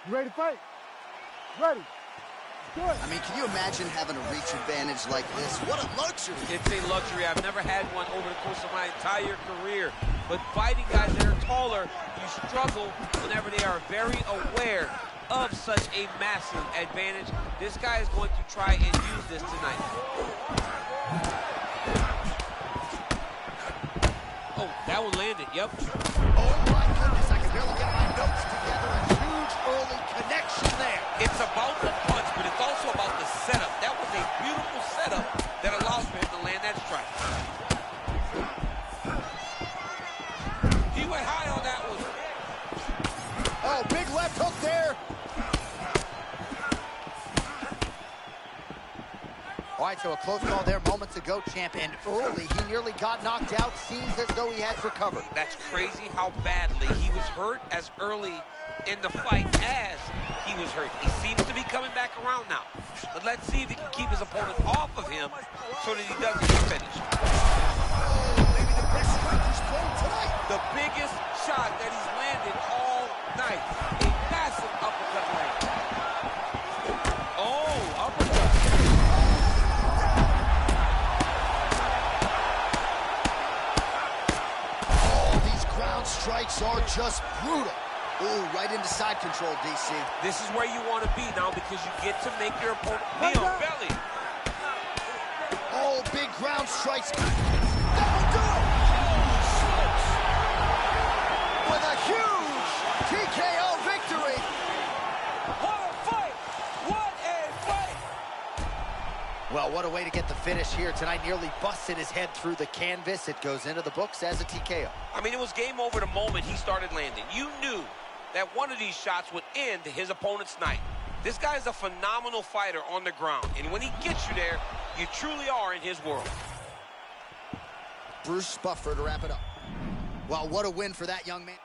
You ready to fight? Ready. Good. I mean, can you imagine having a reach advantage like this? What a luxury. It's a luxury. I've never had one over the course of my entire career. But fighting guys that are taller, you struggle whenever they are very aware of such a massive advantage. This guy is going to try and use this tonight. Oh, that one landed, yep. Oh my goodness, I can barely get my notes together. A huge early connection there. It's about the punch, but it's also about the setup. That was a beautiful setup that allows for him to land that strike. He went high on that one. Oh, big left hook there. All right, so a close call there moments ago, champ, and early he nearly got knocked out. Seems as though he has recovered. That's crazy how badly he was hurt as early in the fight as he was hurt. He seems to be coming back around now. But let's see if he can keep his opponent off of him so that he doesn't get finished. Maybe the best strike he's thrown tonight. The biggest shot that he's landed all night. A massive uppercut land. Oh, uppercut. Strikes are just brutal. Ooh, right into side control, DC. This is where you want to be now because you get to make your opponent knee on belly. Oh, big ground strikes. That'll do it! With a huge TKO victory. What a fight! What a fight! Well, what a way to get the finish here tonight. Nearly busted his head through the canvas. It goes into the books as a TKO. I mean, it was game over the moment he started landing. You knew that one of these shots would end his opponent's night. This guy is a phenomenal fighter on the ground, and when he gets you there, you truly are in his world. Bruce Buffer to wrap it up. Well, what a win for that young man.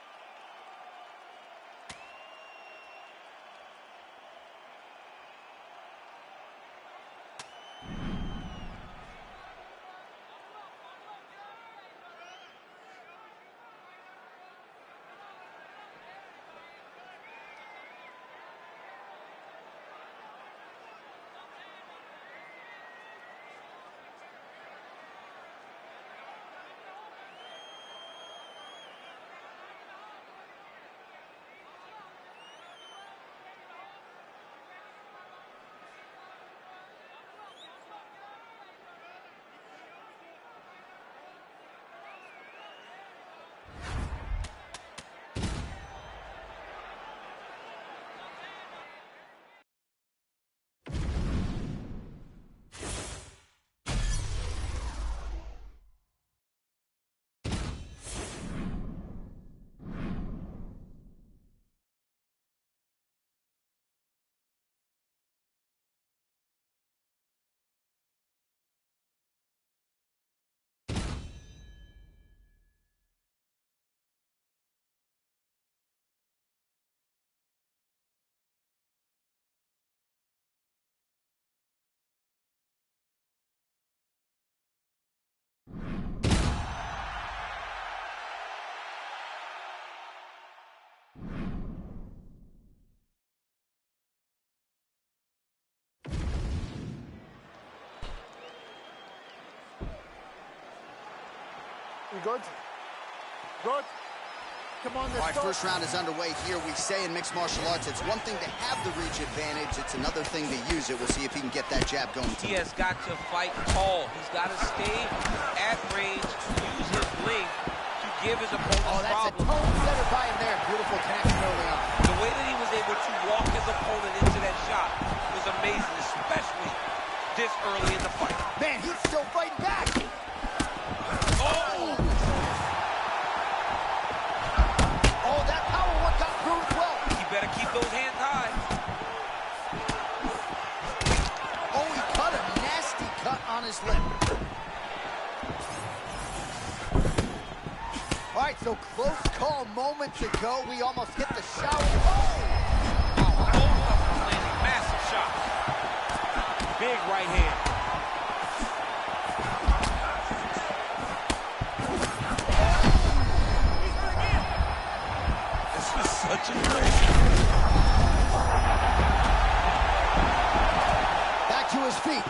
You good? Good? Come on, All right, first round is underway here. We say in mixed martial arts, it's one thing to have the reach advantage. It's another thing to use it. We'll see if he can get that jab going. He has got to fight tall. He's got to stay at range, use his length to give his opponent Oh, that's problems. a tone setter by him there. Beautiful connection early on. The way that he was able to walk his opponent into that shot was amazing, especially this early in the fight. Man, he's still fighting back. Oh! Oh, that power one got through as well. He better keep those hands high. Oh, he cut a nasty cut on his lip. All right, so close call moments ago. We almost hit the shower. Oh! Both of them landing massive shots. Big right hand. This is such a crazy. Back to his feet.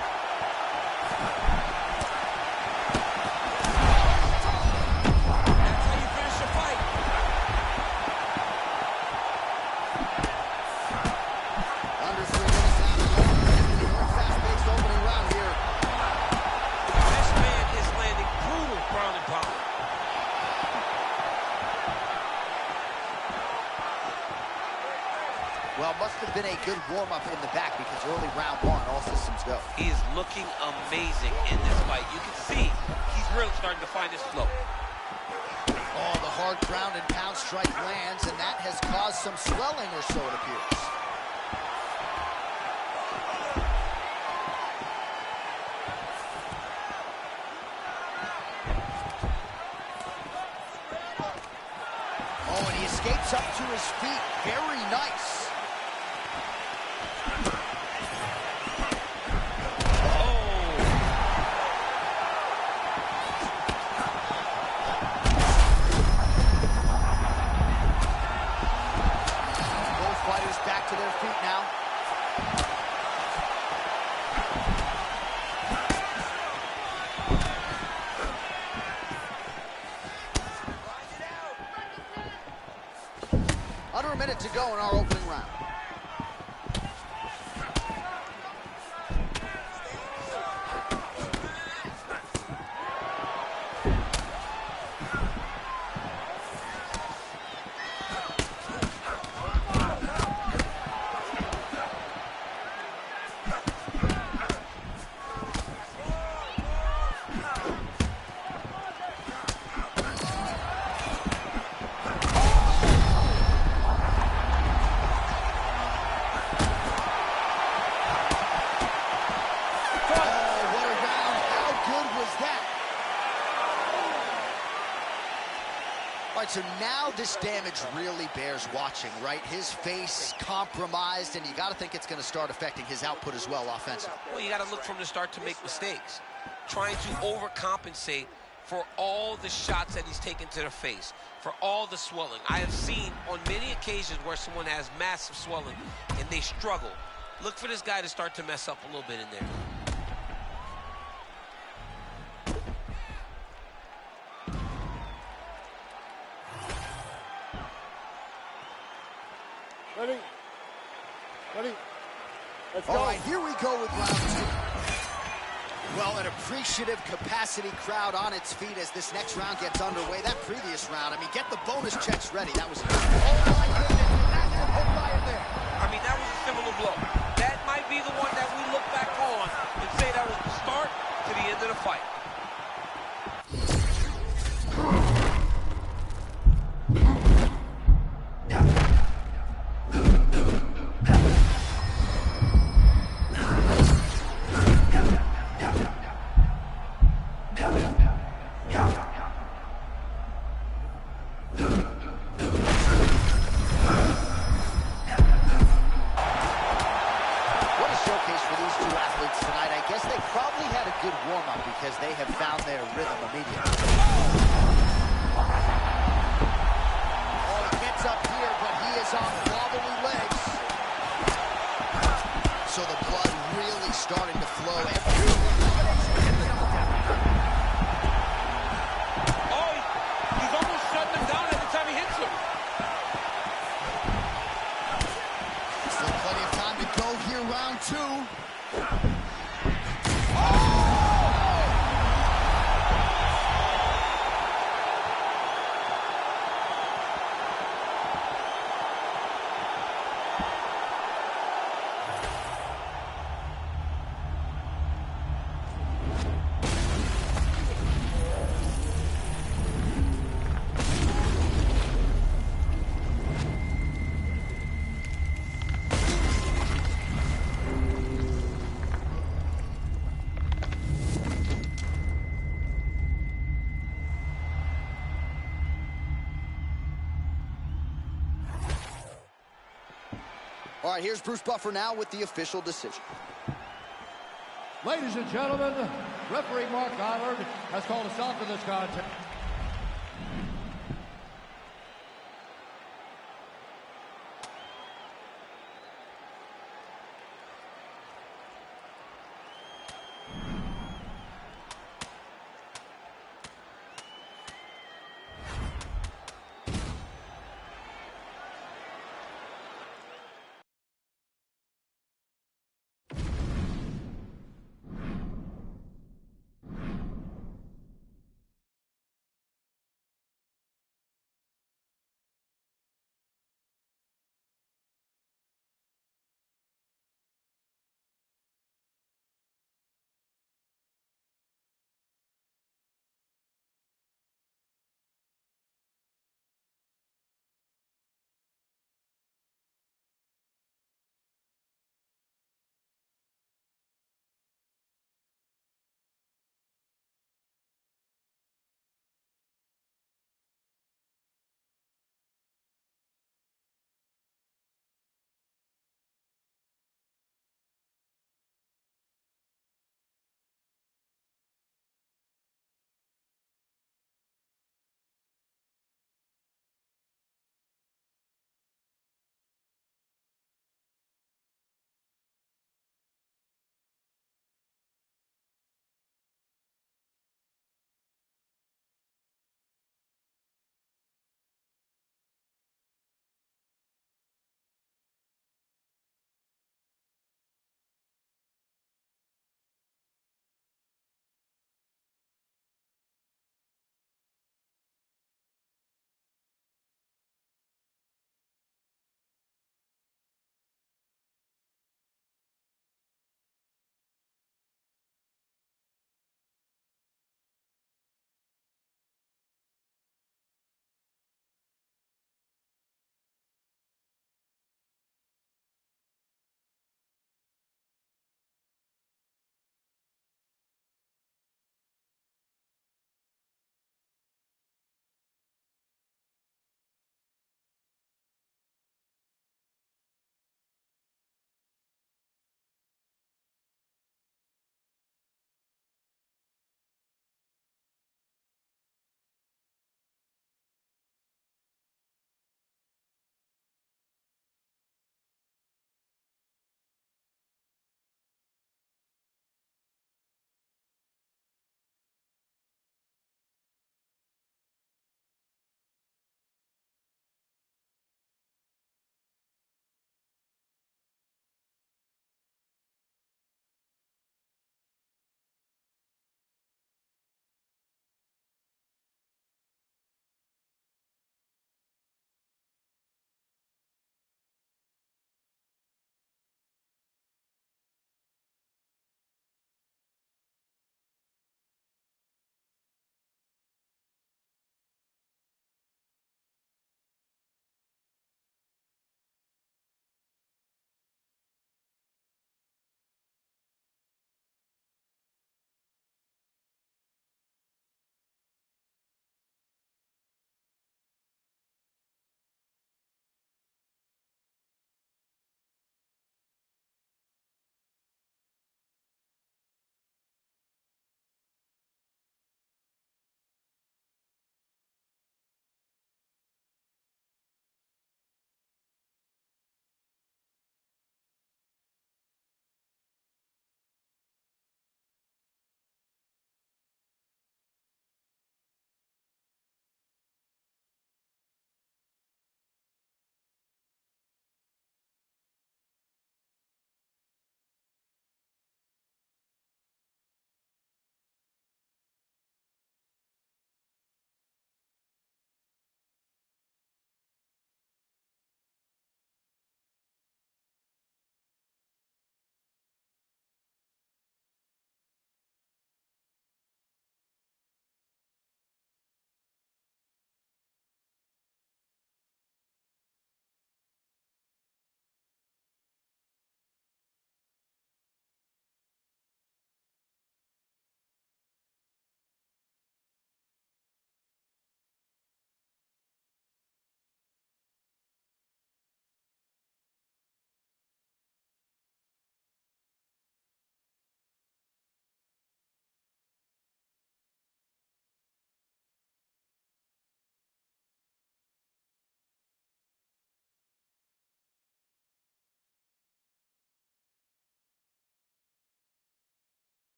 That's how you finish a fight. Under 3 minutes now to go. Fast-paced opening round here. This man is landing brutal ground and pound. Well, must have been a good warm-up in the back because early round 1, all systems go. He is looking amazing in this fight. You can see he's really starting to find his flow. Oh, the hard ground and pound strike lands, and that has caused some swelling or so, it appears. Oh, and he escapes up to his feet. Very nice. Back to their feet now. Under a minute to go in our opening round. All right, so now this damage really bears watching, right? His face compromised, and you got to think it's going to start affecting his output as well offensively. Well, you got to look from the start to make mistakes. Trying to overcompensate for all the shots that he's taken to the face, for all the swelling. I have seen on many occasions where someone has massive swelling and they struggle. Look for this guy to start to mess up a little bit in there. Ready? Ready? Let's go. All right, here we go with round 2. Well, an appreciative capacity crowd on its feet as this next round gets underway. That previous round, I mean, get the bonus checks ready. That was... Oh, my goodness, that hit by him there. I mean, that was a similar blow. That might be the one that we look back on and say that was the start to the end of the fight. Good warm-up because they have found their rhythm immediately. Oh, he gets up here, but he is on wobbly legs. So the blood really starting to flow. Oh, he's almost shutting him down every time he hits him. Still plenty of time to go here, round 2. All right, here's Bruce Buffer now with the official decision. Ladies and gentlemen, referee Mark Goddard has called a stop to this contest.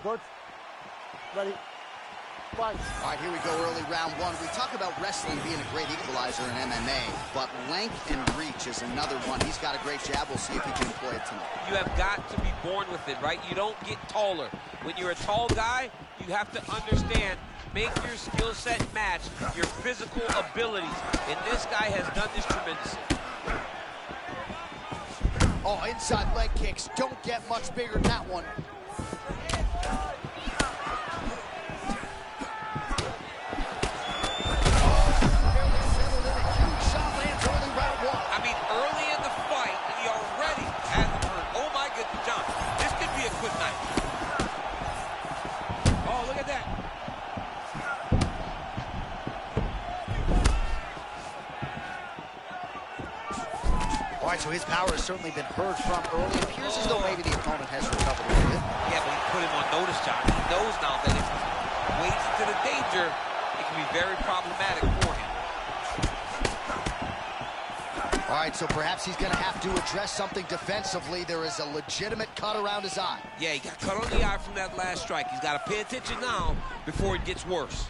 Good. Ready. Fight. All right, here we go, early round one. We talk about wrestling being a great equalizer in MMA, but length and reach is another one. He's got a great jab. We'll see if he can employ it tonight. You have got to be born with it, right? You don't get taller. When you're a tall guy, you have to understand, make your skill set match your physical abilities. And this guy has done this tremendously. Oh, inside leg kicks don't get much bigger than that one. All right, so his power has certainly been heard from early. It appears as though maybe the opponent has recovered a little bit. Yeah, but he put him on notice, John. He knows now that if he waits into the danger, it can be very problematic for him. All right, so perhaps he's going to have to address something defensively. There is a legitimate cut around his eye. Yeah, he got cut on the eye from that last strike. He's got to pay attention now before it gets worse.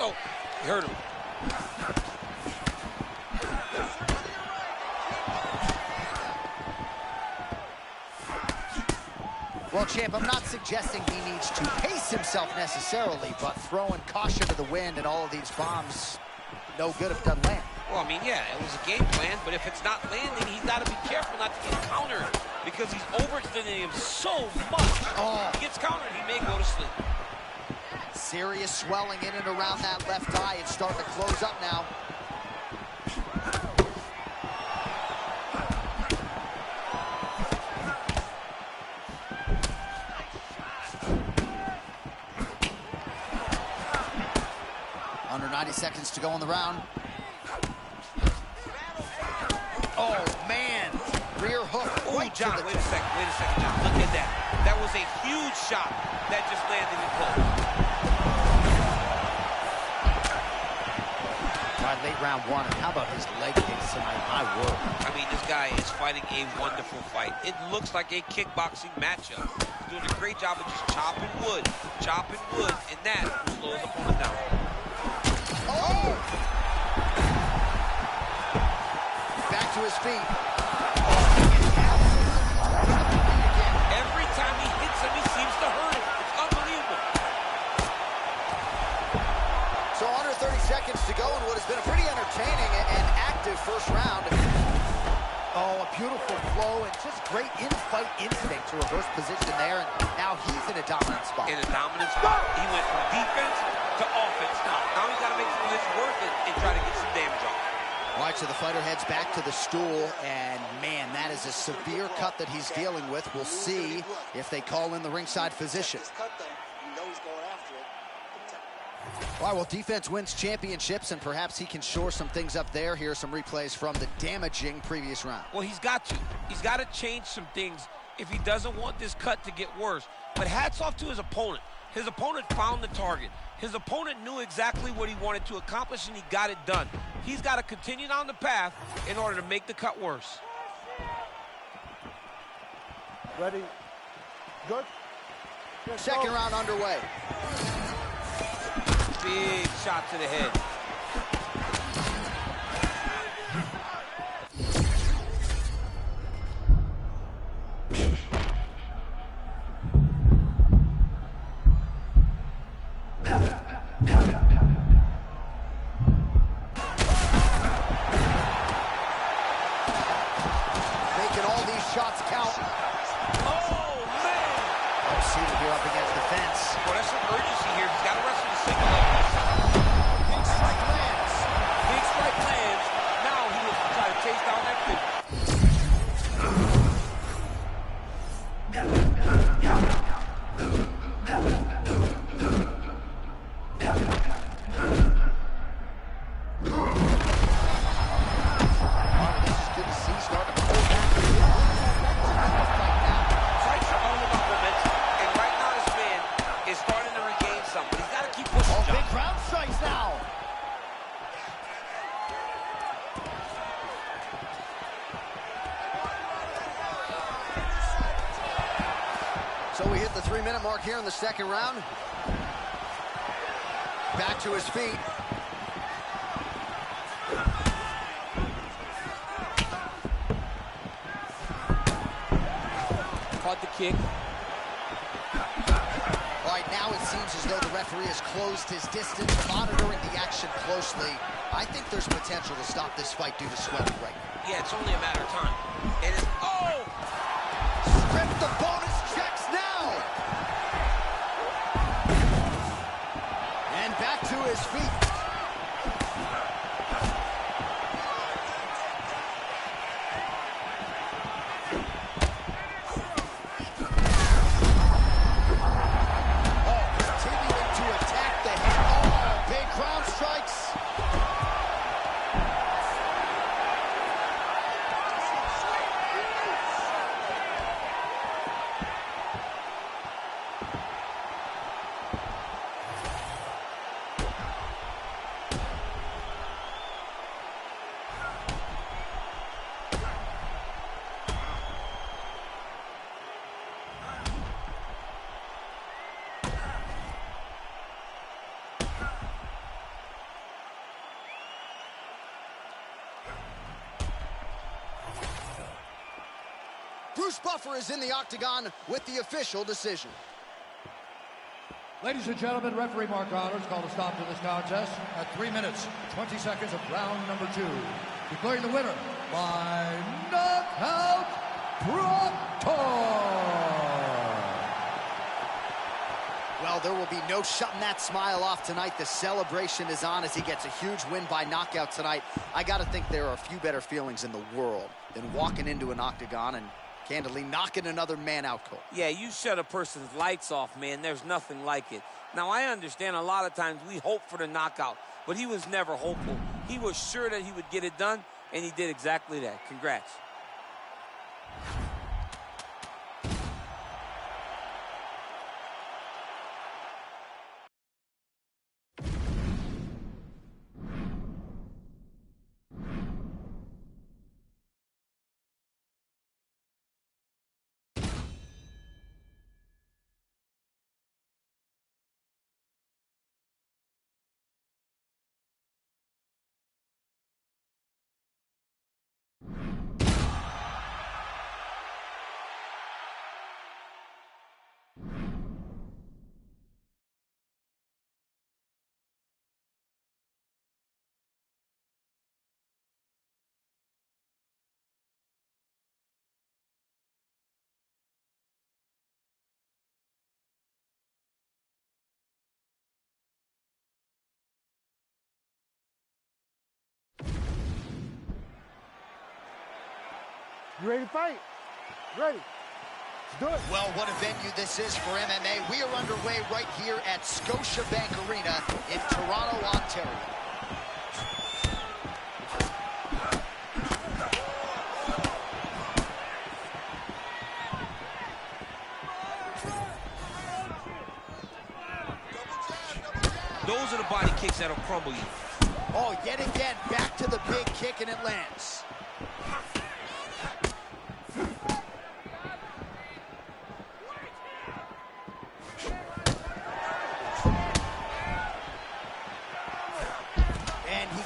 Oh, he hurt him. Well, champ, I'm not suggesting he needs to pace himself necessarily, but throwing caution to the wind and all of these bombs, no good if it doesn't land. Well, I mean, yeah, it was a game plan, but if it's not landing, he's got to be careful not to get countered because he's overextending him so much. Oh. If he gets countered, he may go to sleep. Serious swelling in and around that left eye. It's starting to close up now. Under 90 seconds to go in the round. Oh, man. Rear hook. Oh, John, wait a second, John. Look at that. That was a huge shot that just landed in close. Late round one, and how about his leg kicks tonight? My word. I mean, this guy is fighting a wonderful fight. It looks like a kickboxing matchup. He's doing a great job of just chopping wood, and that slows the opponent down. Oh! Back to his feet. Every time he hits him, he seems to hurt him. It's unbelievable. So under 30 seconds to go in what has been a pretty entertaining and active first round. Oh, a beautiful flow and just great in-fight instinct to reverse position there. And now he's in a dominant spot. In a dominant spot. He went from defense to offense. Now he's got to make sure this worth it and try to get some damage off. All right, so the fighter heads back to the stool, and man, that is a severe cut that he's dealing with. We'll see if they call in the ringside physician. All right, well, defense wins championships, and perhaps he can shore some things up there. Here are some replays from the damaging previous round. Well, he's got to. He's got to change some things if he doesn't want this cut to get worse. But hats off to his opponent. His opponent found the target. His opponent knew exactly what he wanted to accomplish, and he got it done. He's got to continue down the path in order to make the cut worse. Ready. Good. Second round underway. Big shot to the head. Making all these shots count. Oh, man! Oh, Cedar here up against the fence. Well, that's some urgency here. He's got to wrestle the single leg. So we hit the 3-minute mark here in the second round. Back to his feet. Caught the kick. All right, now it seems as though the referee has closed his distance, monitoring the action closely. I think there's potential to stop this fight due to swelling right now. Yeah, it's only a matter of time. And it's, oh! Strip the bonus checks now! And back to his feet. Bruce Buffer is in the octagon with the official decision. Ladies and gentlemen, referee Mark Connors called a stop to this contest at 3 minutes, 20 seconds of round number 2. Declaring the winner by knockout, Proctor. Well, there will be no shutting that smile off tonight. The celebration is on as he gets a huge win by knockout tonight. I got to think there are a few better feelings in the world than walking into an octagon and candidly knocking another man out cold. Yeah, you shut a person's lights off, man. There's nothing like it. Now, I understand a lot of times we hope for the knockout, but he was never hopeful. He was sure that he would get it done, and he did exactly that. Congrats. You ready to fight? Ready. Let's do it. Well, what a venue this is for MMA. We are underway right here at Scotiabank Arena in Toronto, Ontario. Those are the body kicks that'll crumble you. Oh, yet again, back to the big kick, and it lands.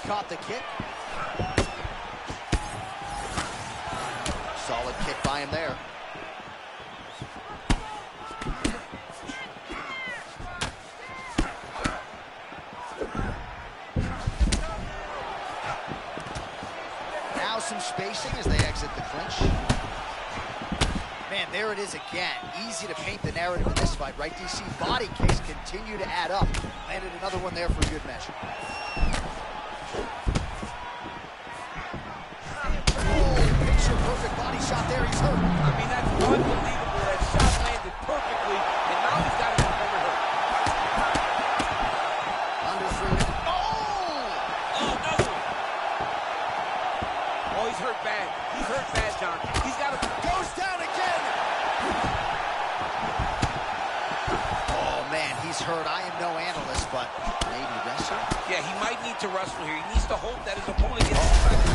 Caught the kick. Solid kick by him there. Now some spacing as they exit the clinch. Man, there it is again. Easy to paint the narrative in this fight, right, DC? Body kicks continue to add up. Landed another one there for a good measure. Perfect body shot there, he's hurt. I mean, that's unbelievable. That shot landed perfectly, and now he's got him hurt. Under 3 minutes. Oh! Oh, no! Oh, he's hurt bad. He's hurt bad, John. He's got to... Goes down again! Oh, man, he's hurt. I am no analyst, but maybe wrestle? Yeah, he might need to wrestle here. He needs to hope that his opponent gets excited.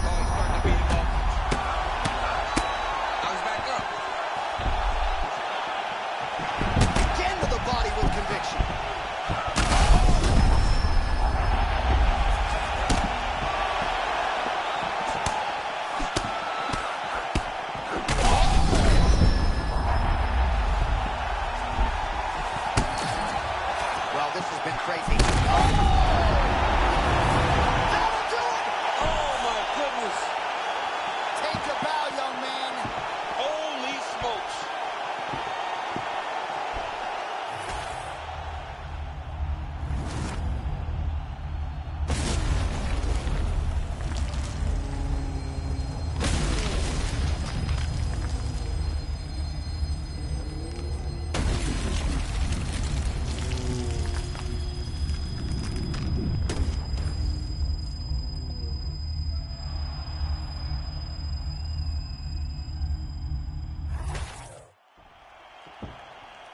Oh, he's starting to beat him up.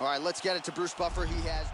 All right, let's get it to Bruce Buffer. He has...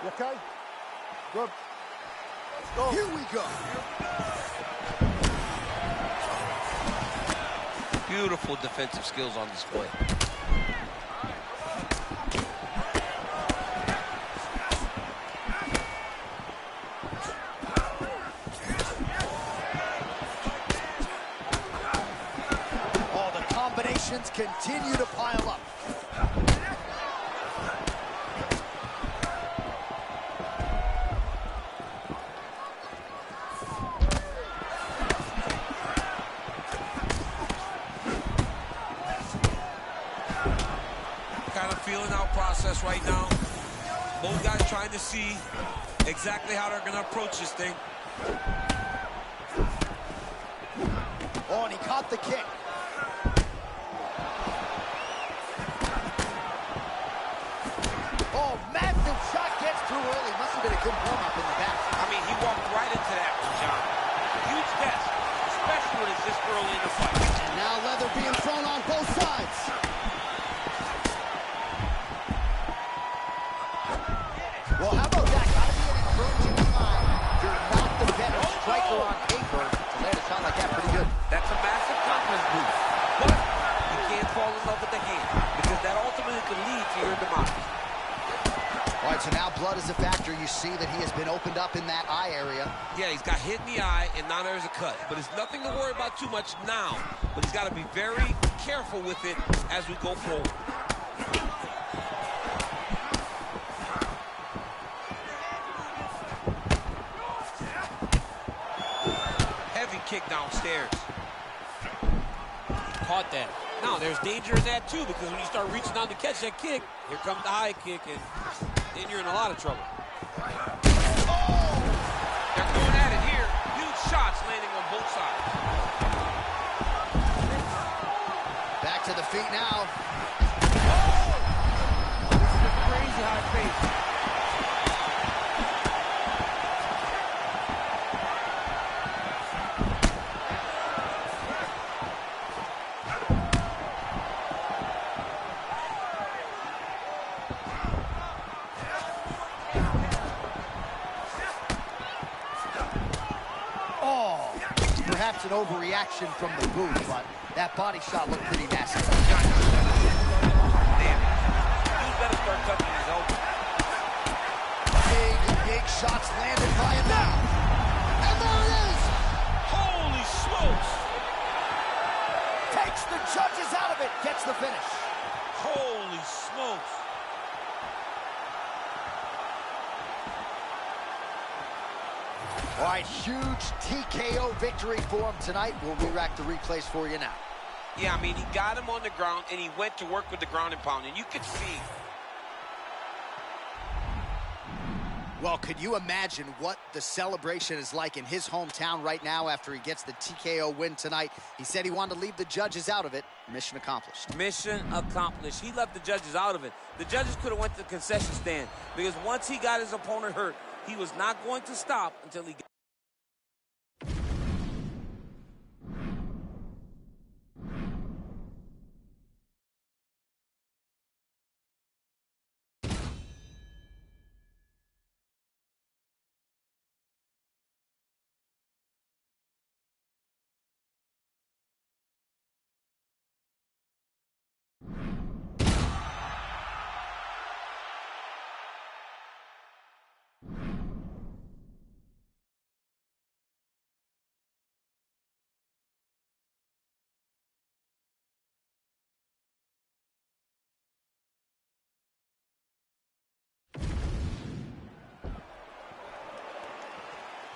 You okay? Good. Let's go. Here we go. Beautiful defensive skills on display. Oh, the combinations continue to pile up. Kind of feeling out process right now. Both guys trying to see exactly how they're going to approach this thing. Oh, and he caught the kick. Oh, massive shot gets through early. Must have been a good warm-up in the back. I mean, he walked right into that one, John. Huge test, especially when it's this early in the fight. And now leather being thrown on both sides. Well, how about that? Gotta be an encouraging sign. You're not the better striker on paper. To land a shot like that, pretty good. That's a massive confidence boost. But you can't fall in love with the hand, because that ultimately could lead to your demise. All right, so now blood is a factor. You see that he has been opened up in that eye area. Yeah, he's got hit in the eye, and now there's a cut. But it's nothing to worry about too much now. But he's got to be very careful with it as we go forward. Heavy kick downstairs. Caught that. Now, there's danger in that, too, because when you start reaching down to catch that kick, here comes the high kick, and then you're in a lot of trouble. They're going at it here. Huge shots landing on both sides. Back to the feet now. This is a crazy high pace. Perhaps an overreaction from the booth, but that body shot looked pretty nasty. Damn. He better start touching his elbow. Big shots landed by him now. And there it is! Holy smokes! Takes the judges out of it, gets the finish. Holy smokes! All right, huge TKO victory for him tonight. We'll re-rack the replays for you now. Yeah, I mean, he got him on the ground, and he went to work with the ground and pound, and you could see Well, could you imagine what the celebration is like in his hometown right now after he gets the TKO win tonight? He said he wanted to leave the judges out of it. Mission accomplished. Mission accomplished. He left the judges out of it. The judges could have went to the concession stand because once he got his opponent hurt, he was not going to stop until he got...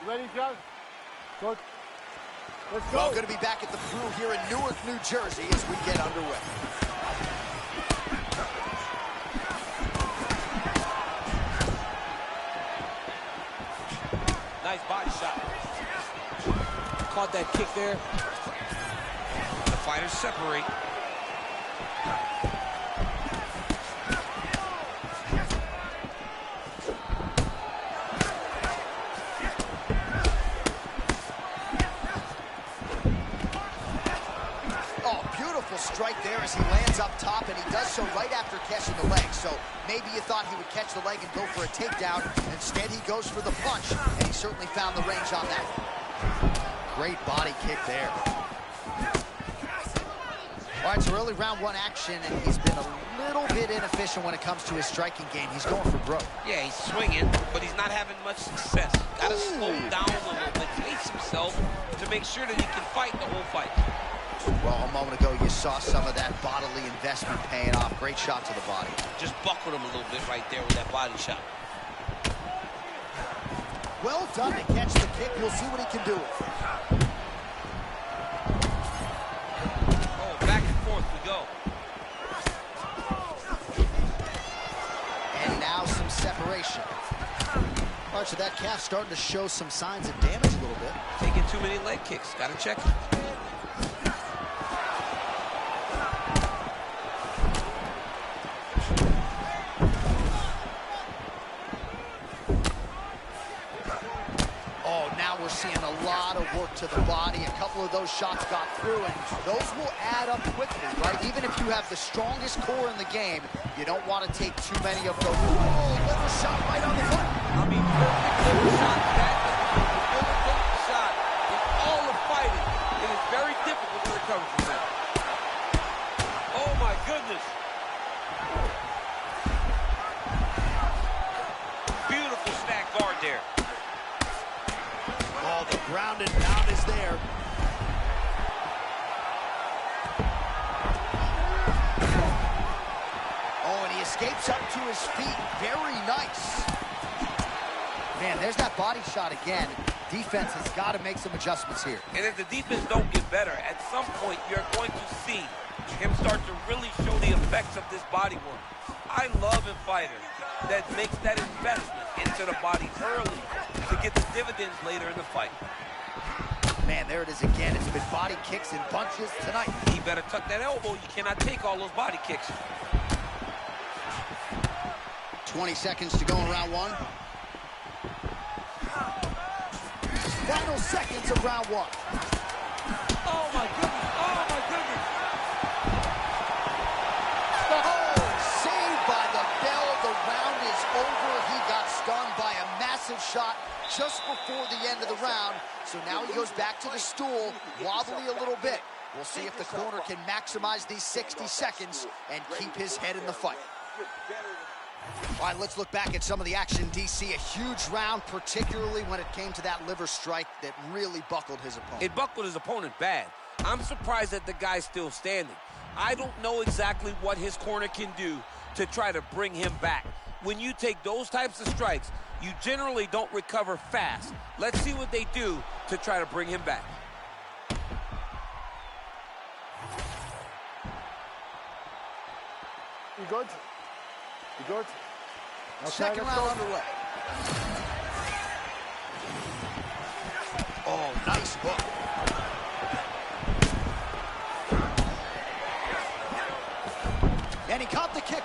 You ready, John? Good. Let's go. Well, going to be back at the Brew here in Newark, New Jersey as we get underway. Nice body shot. Caught that kick there. The fighters separate. Strike there as he lands up top, and he does so right after catching the leg. So maybe you thought he would catch the leg and go for a takedown. Instead, he goes for the punch, and he certainly found the range on that. Great body kick there. All right, so early round one action, and he's been a little bit inefficient when it comes to his striking game. He's going for broke. Yeah, he's swinging, but he's not having much success. Got to slow down a little bit, pace himself to make sure that he can fight the whole fight. Well, a moment ago, you saw some of that bodily investment paying off. Great shot to the body. Just buckled him a little bit right there with that body shot. Well done to catch the kick. We'll see what he can do with it. Oh, back and forth we go. And now some separation. All right, so that calf starting to show some signs of damage a little bit. Taking too many leg kicks. Got to check it. We're seeing a lot of work to the body. A couple of those shots got through, and those will add up quickly, right? Even if you have the strongest core in the game, you don't want to take too many of those. Oh, liver shot right on the foot. I mean, perfect liver shot. That is the liver shot in all of fighting. It is very difficult to recover from that. Oh, my goodness. Beautiful stack guard there. Oh, the ground and pound is there. Oh, and he escapes up to his feet. Very nice. Man, there's that body shot again. Defense has got to make some adjustments here. And if the defense don't get better, at some point you're going to see him start to really show the effects of this body work. I love a fighter that makes that investment into the body early to get the dividends later in the fight. Man, there it is again. It's been body kicks and punches tonight. He better tuck that elbow. You cannot take all those body kicks. 20 seconds to go in round one. Final seconds of round one. Oh, my goodness. Oh, my goodness. Oh, saved by the bell. The round is over. He got stunned by a massive shot just before the end of the round. So now he goes back to the stool, wobbly a little bit. We'll see if the corner can maximize these 60 seconds and keep his head in the fight. All right, let's look back at some of the action, DC. A huge round, particularly when it came to that liver strike that really buckled his opponent. It buckled his opponent bad. I'm surprised that the guy's still standing. I don't know exactly what his corner can do to try to bring him back. When you take those types of strikes, you generally don't recover fast. Let's see what they do to try to bring him back. You good? You good? Okay, Second round underway. nice hook. And he caught the kick.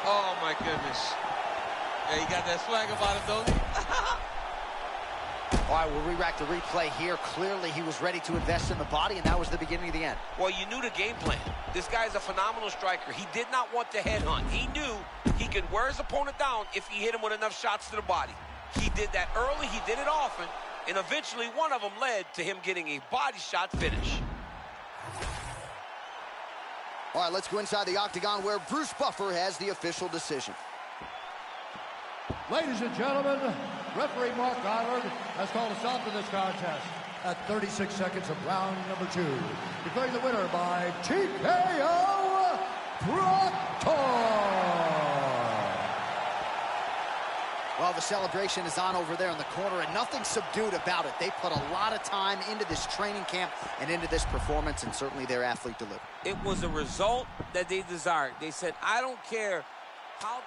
Oh, my goodness. Yeah, he got that swag about him, don't he? All right, we'll re-rack the replay here. Clearly, he was ready to invest in the body, and that was the beginning of the end. Well, you knew the game plan. This guy's a phenomenal striker. He did not want to headhunt. He knew he could wear his opponent down if he hit him with enough shots to the body. He did that early, he did it often, and eventually one of them led to him getting a body shot finish. All right, let's go inside the octagon where Bruce Buffer has the official decision. Ladies and gentlemen, referee Mark Goddard has called a stop to this contest at 36 seconds of round number 2. Declaring the winner by TKO, Proctor. Well, the celebration is on over there in the corner, and nothing subdued about it. They put a lot of time into this training camp and into this performance, and certainly their athlete delivered. It was a result that they desired. They said, I don't care how...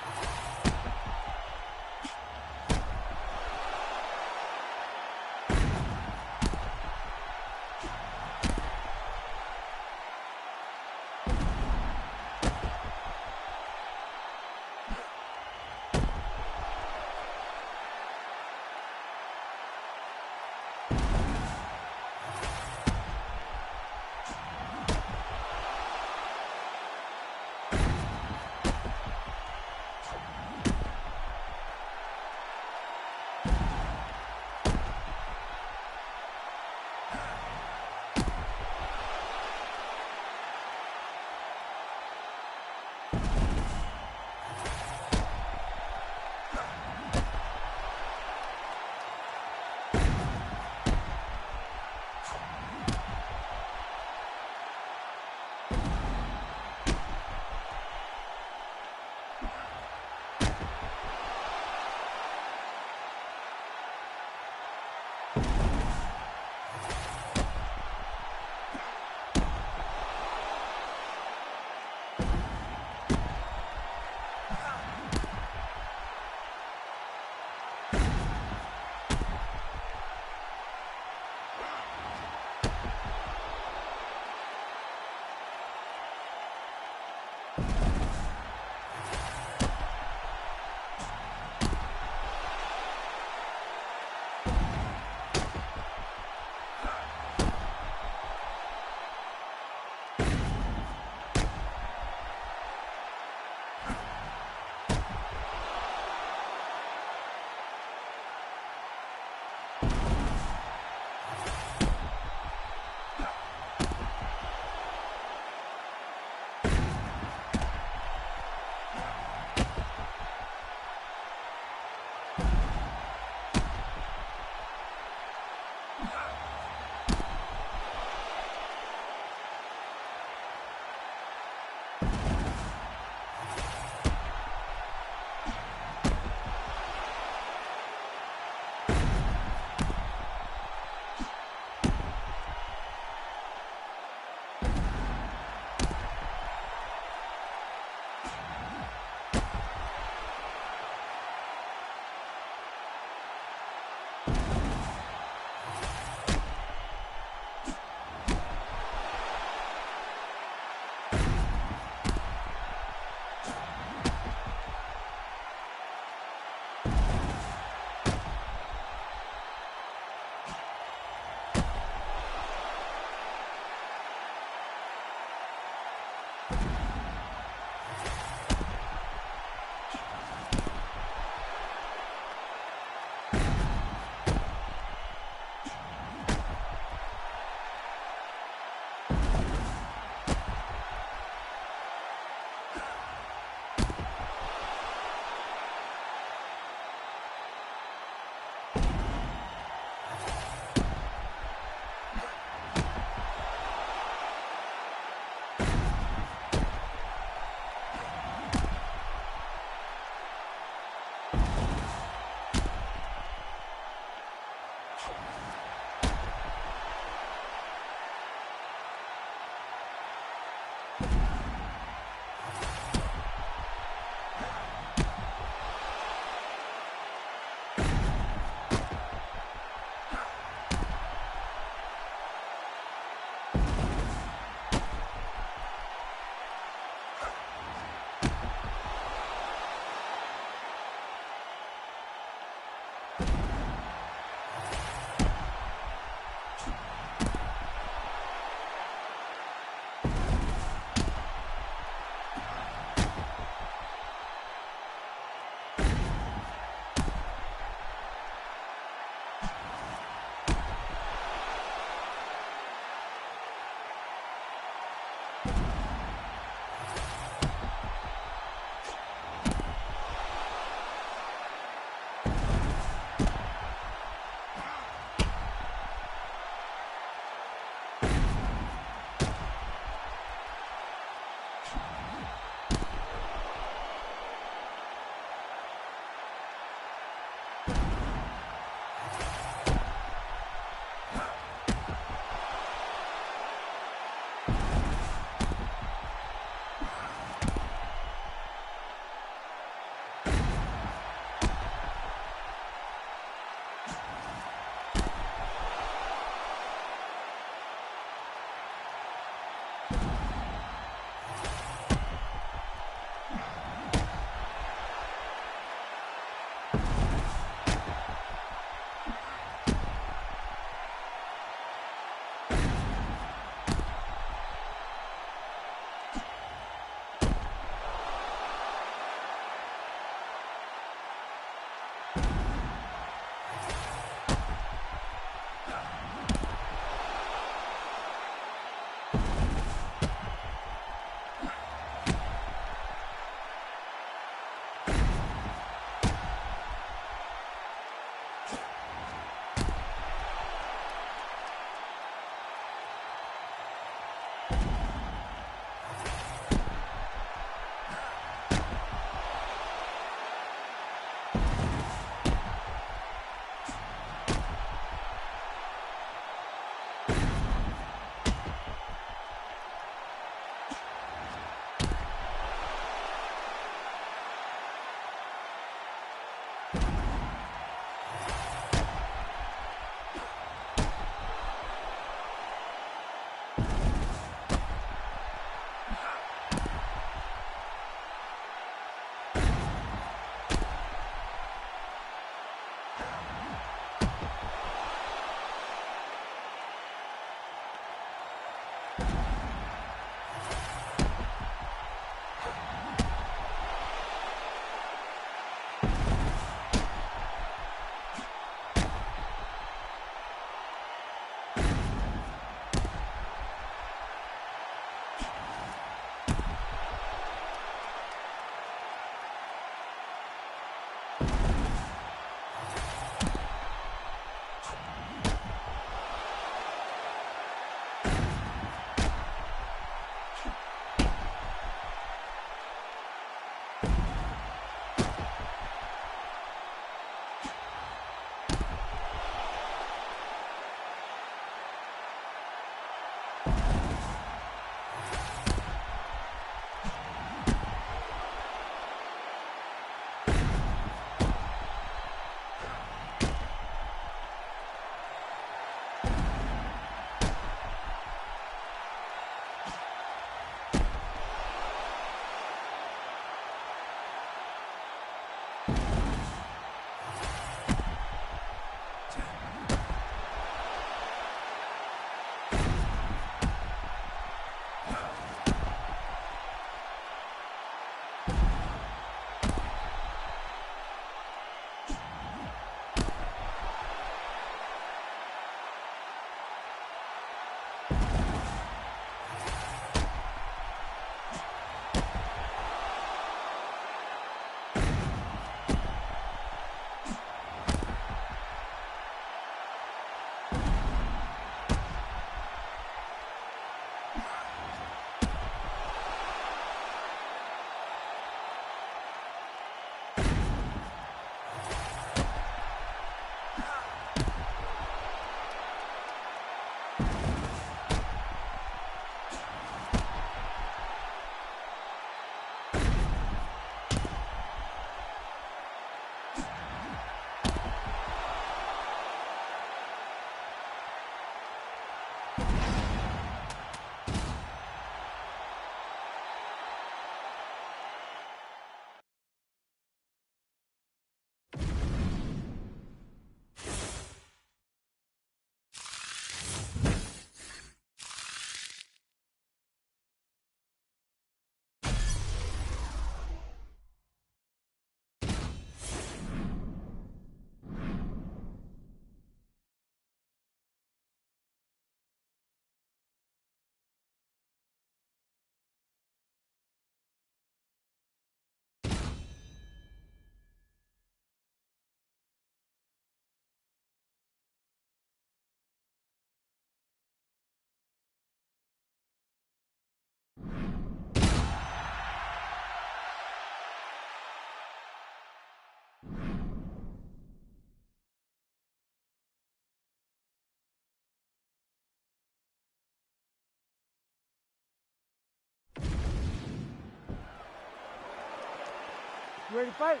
You ready to fight?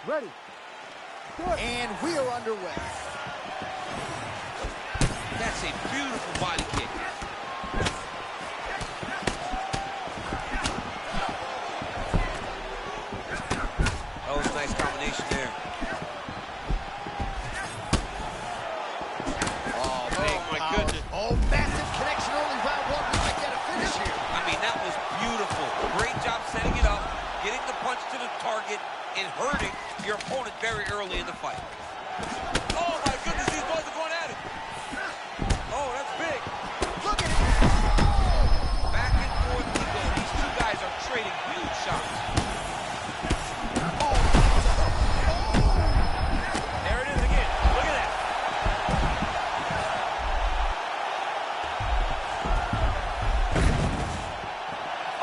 Ready. And we are underway. That's a beautiful body kick. That was a nice combination there. Oh, my goodness. Oh, massive connection early round one. We might get a finish here. I mean, that was beautiful. Great job setting it up, getting the punch to the target, and hurting your opponent very early in the fight. Oh, my goodness, these boys are going at it. Oh, that's big. Look at it. Back and forth we go. These two guys are trading huge shots. There it is again. Look at that.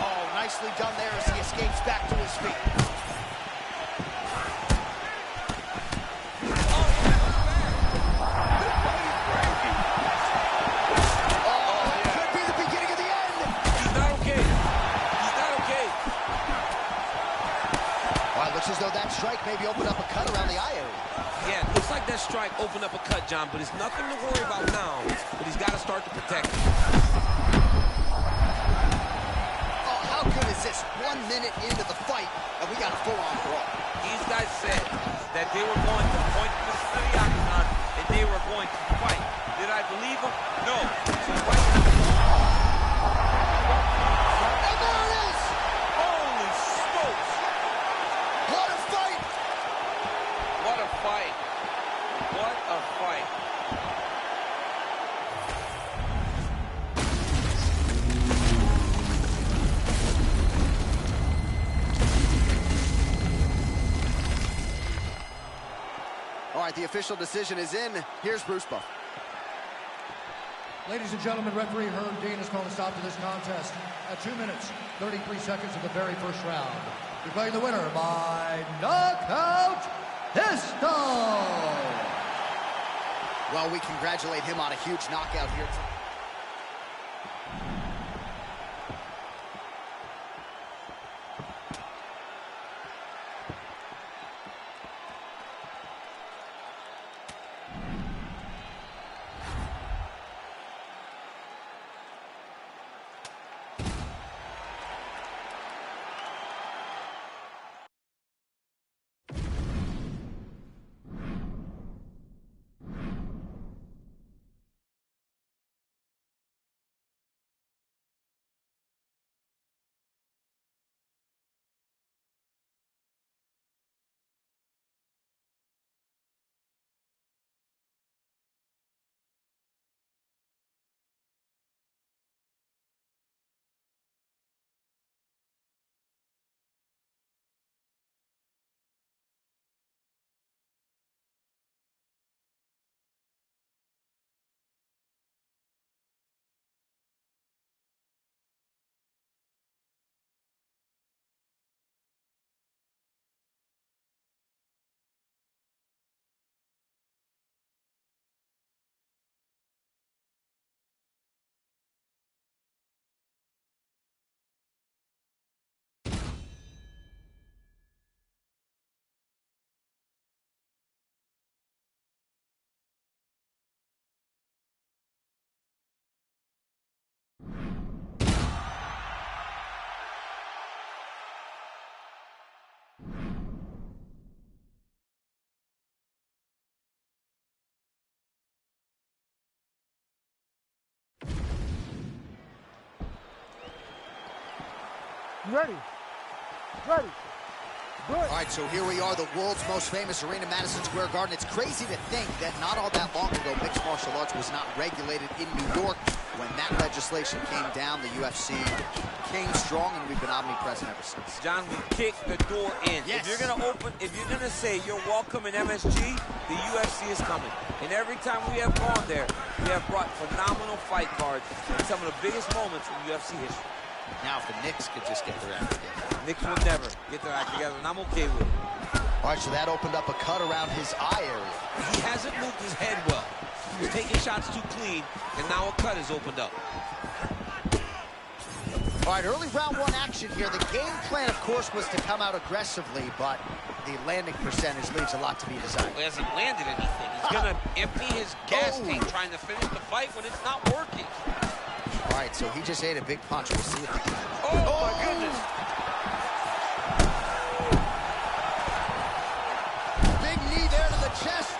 Oh, nicely done there as he escapes back to his feet. As though that strike maybe opened up a cut around the eye area. Yeah, it looks like that strike opened up a cut, John, but it's nothing to worry about now. But he's got to start to protect it. Oh, how good is this? 1 minute into the fight, and we got a full-on brawl. These guys said that they were going to point this to the octagon, and they were going to fight. Did I believe them? No. So right now, and there it is! Holy smokes! What a fight! What a fight. What a fight. All right, the official decision is in. Here's Bruce Buffer. Ladies and gentlemen, referee Herb Dean has called a stop to this contest at 2 minutes, 33 seconds of the very first round. Declaring the winner by knockout pistol. Well, we congratulate him on a huge knockout here. Ready. Ready. Good. All right, so here we are, the world's most famous arena, Madison Square Garden. It's crazy to think that not all that long ago, mixed martial arts was not regulated in New York. When that legislation came down, the UFC came strong, and we've been omnipresent ever since. John, we kicked the door in. Yes. If you're gonna say you're welcome in MSG, the UFC is coming. And every time we have gone there, we have brought phenomenal fight cards and some of the biggest moments in UFC history. Now, if the Knicks could just get their act together. Knicks will never get their act together, and I'm okay with it. All right, so that opened up a cut around his eye area. He hasn't moved his head well. He was taking shots too clean, and now a cut is opened up. All right, early round one action here. The game plan, of course, was to come out aggressively, but the landing percentage leaves a lot to be desired. He hasn't landed anything. He's going to empty his gas tank trying to finish the fight when it's not working. All right, so he just ate a big punch. We'll see if he can. Oh, my goodness. Big knee there to the chest.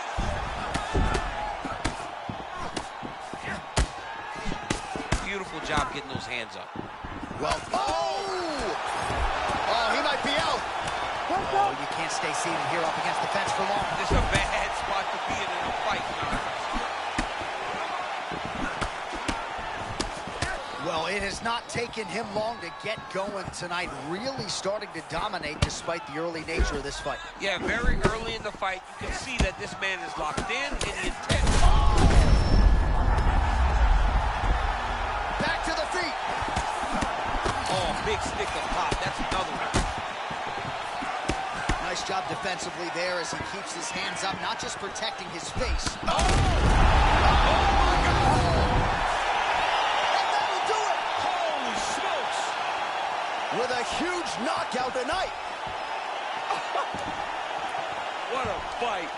Beautiful job getting those hands up. Well, oh, he might be out. Oh, you can't stay seated here up against the fence for long. This is a bad spot to be in a fight. Well, it has not taken him long to get going tonight, really starting to dominate despite the early nature of this fight. Yeah, very early in the fight, you can see that this man is locked in and the intent. Back to the feet. Oh, big stick of pop. That's another one. Nice job defensively there as he keeps his hands up, not just protecting his face. Oh! Oh, my God! And that'll do it! Holy smokes! With a huge knockout tonight. What a fight.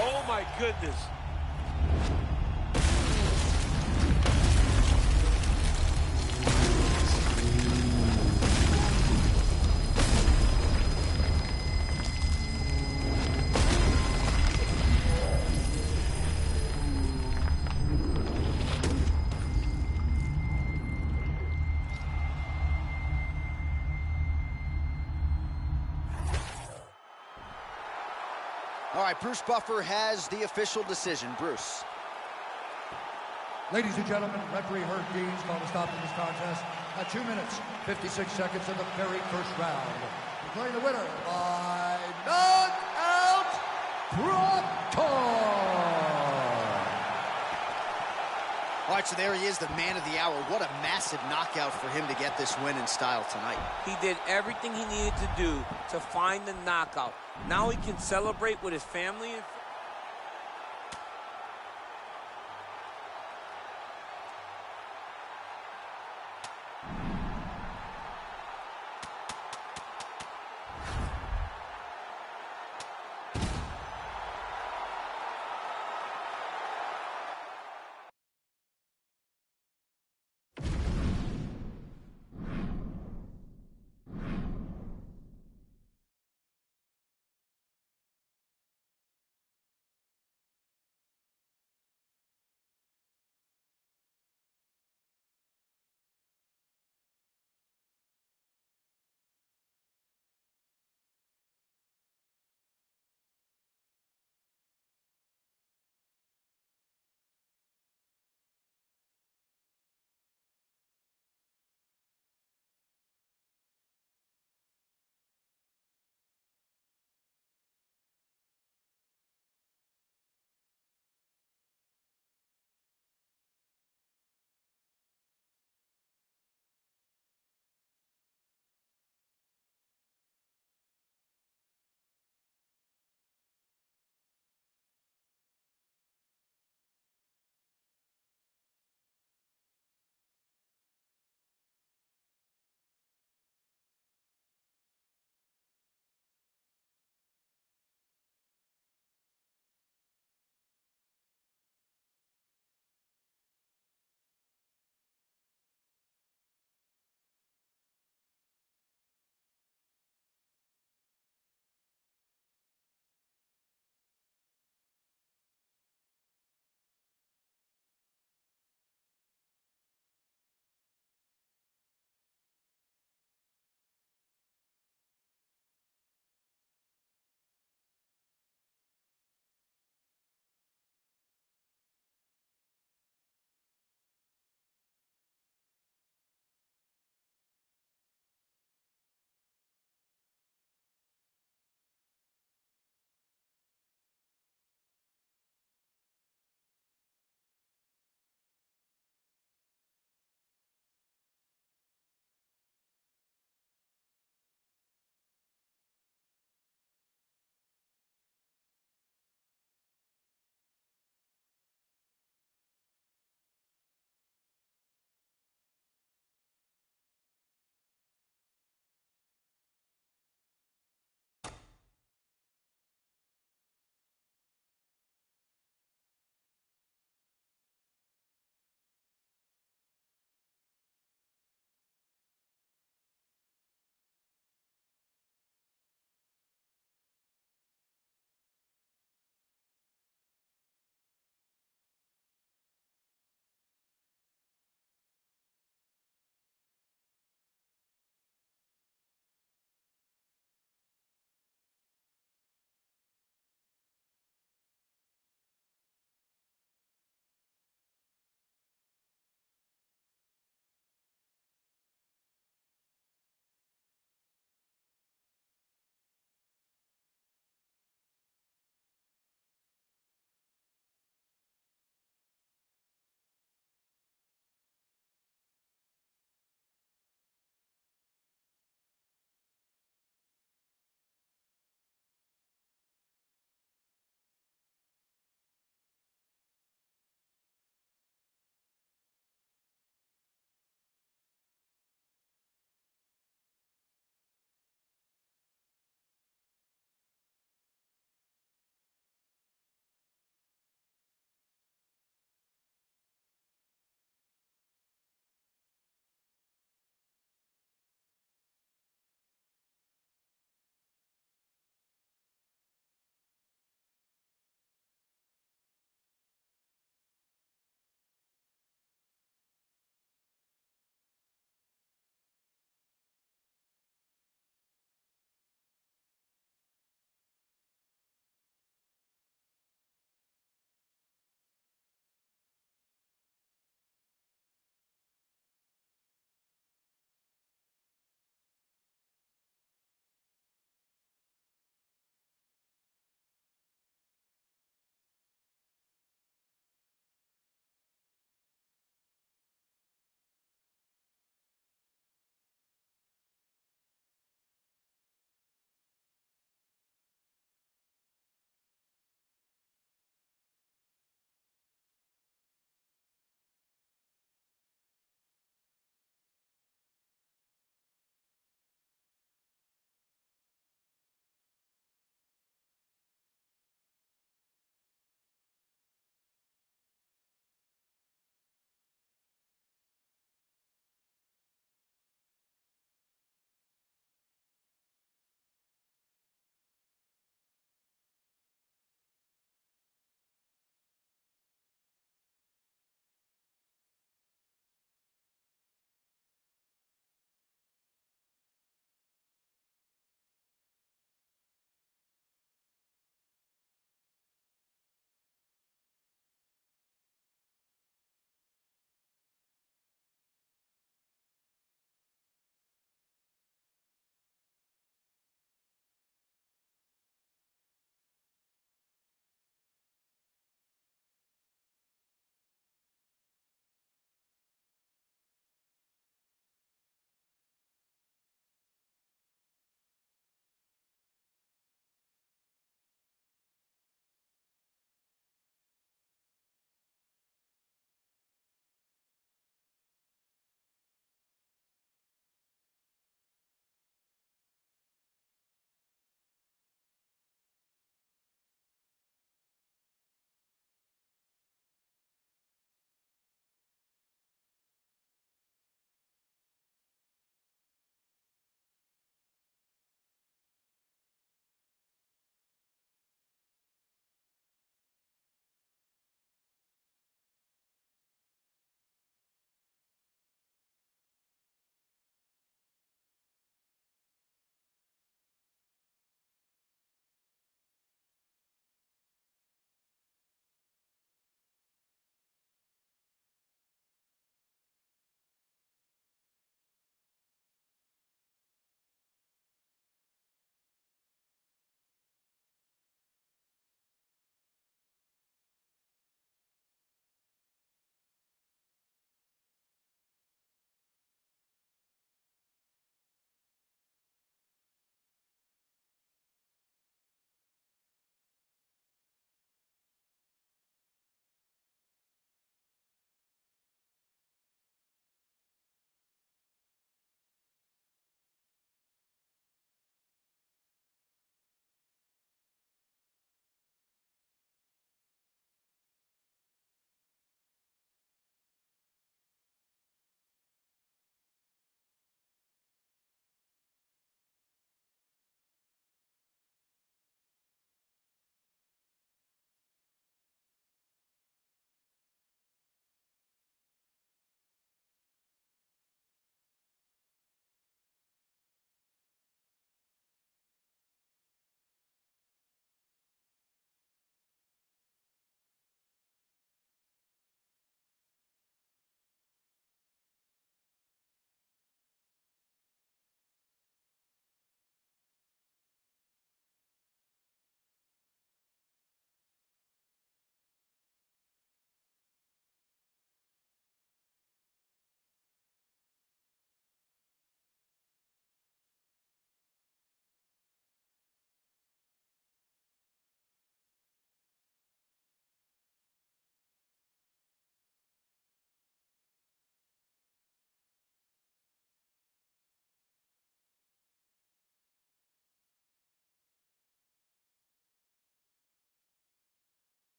Oh, my goodness. All right, Bruce Buffer has the official decision. Bruce. Ladies and gentlemen, referee Herb Dean's called a stop in this contest at 2 minutes, 56 seconds of the very first round. Declaring the winner by knockout, Proctor. All right, so there he is, the man of the hour. What a massive knockout for him to get this win in style tonight. He did everything he needed to do to find the knockout. Now he can celebrate with his family and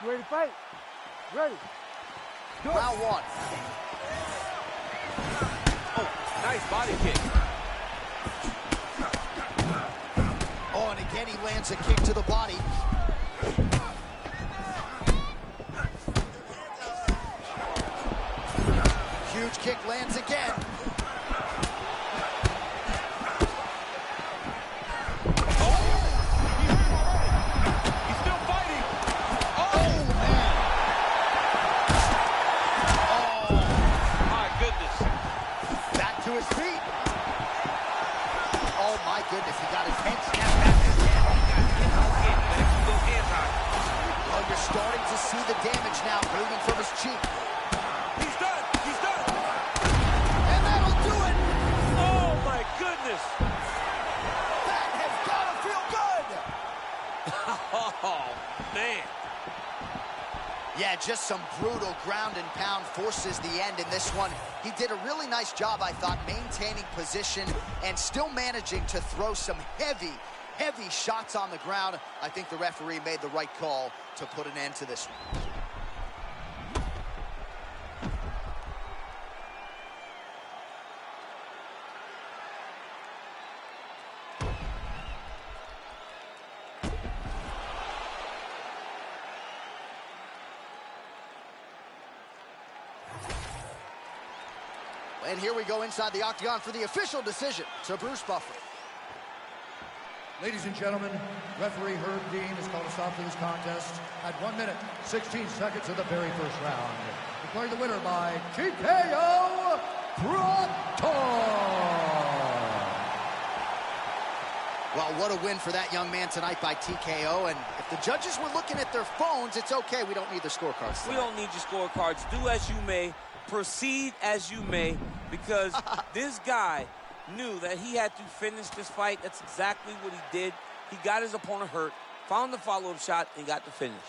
You ready to fight? Ready. Round one. Oh, nice body kick. Oh, and again he lands a kick to the body. Huge kick lands again. He's still fighting. Oh, man. Oh, My goodness. back to his feet. Oh, my goodness. He got his head snapped back again. Oh, you're starting to see the damage now bleeding from his cheek. He's done. He's done. And that'll do it. Oh, my goodness. That has got to feel good. Oh, man. Yeah, just some brutal ground and pound forces the end in this one. He did a really nice job, I thought, maintaining position and still managing to throw some heavy shots on the ground. I think the referee made the right call to put an end to this one. And here we go inside the octagon for the official decision to Bruce Buffer. Ladies and gentlemen, referee Herb Dean has called a stop to this contest at 1 minute, 16 seconds of the very first round. Declaring the winner by TKO, Proctor. Well, what a win for that young man tonight by TKO. And if the judges were looking at their phones, it's okay. We don't need the scorecards tonight. We don't need your scorecards. Do as you may. Proceed as you may, because this guy knew that he had to finish this fight. That's exactly what he did. He got his opponent hurt, found the follow-up shot, and got the finish.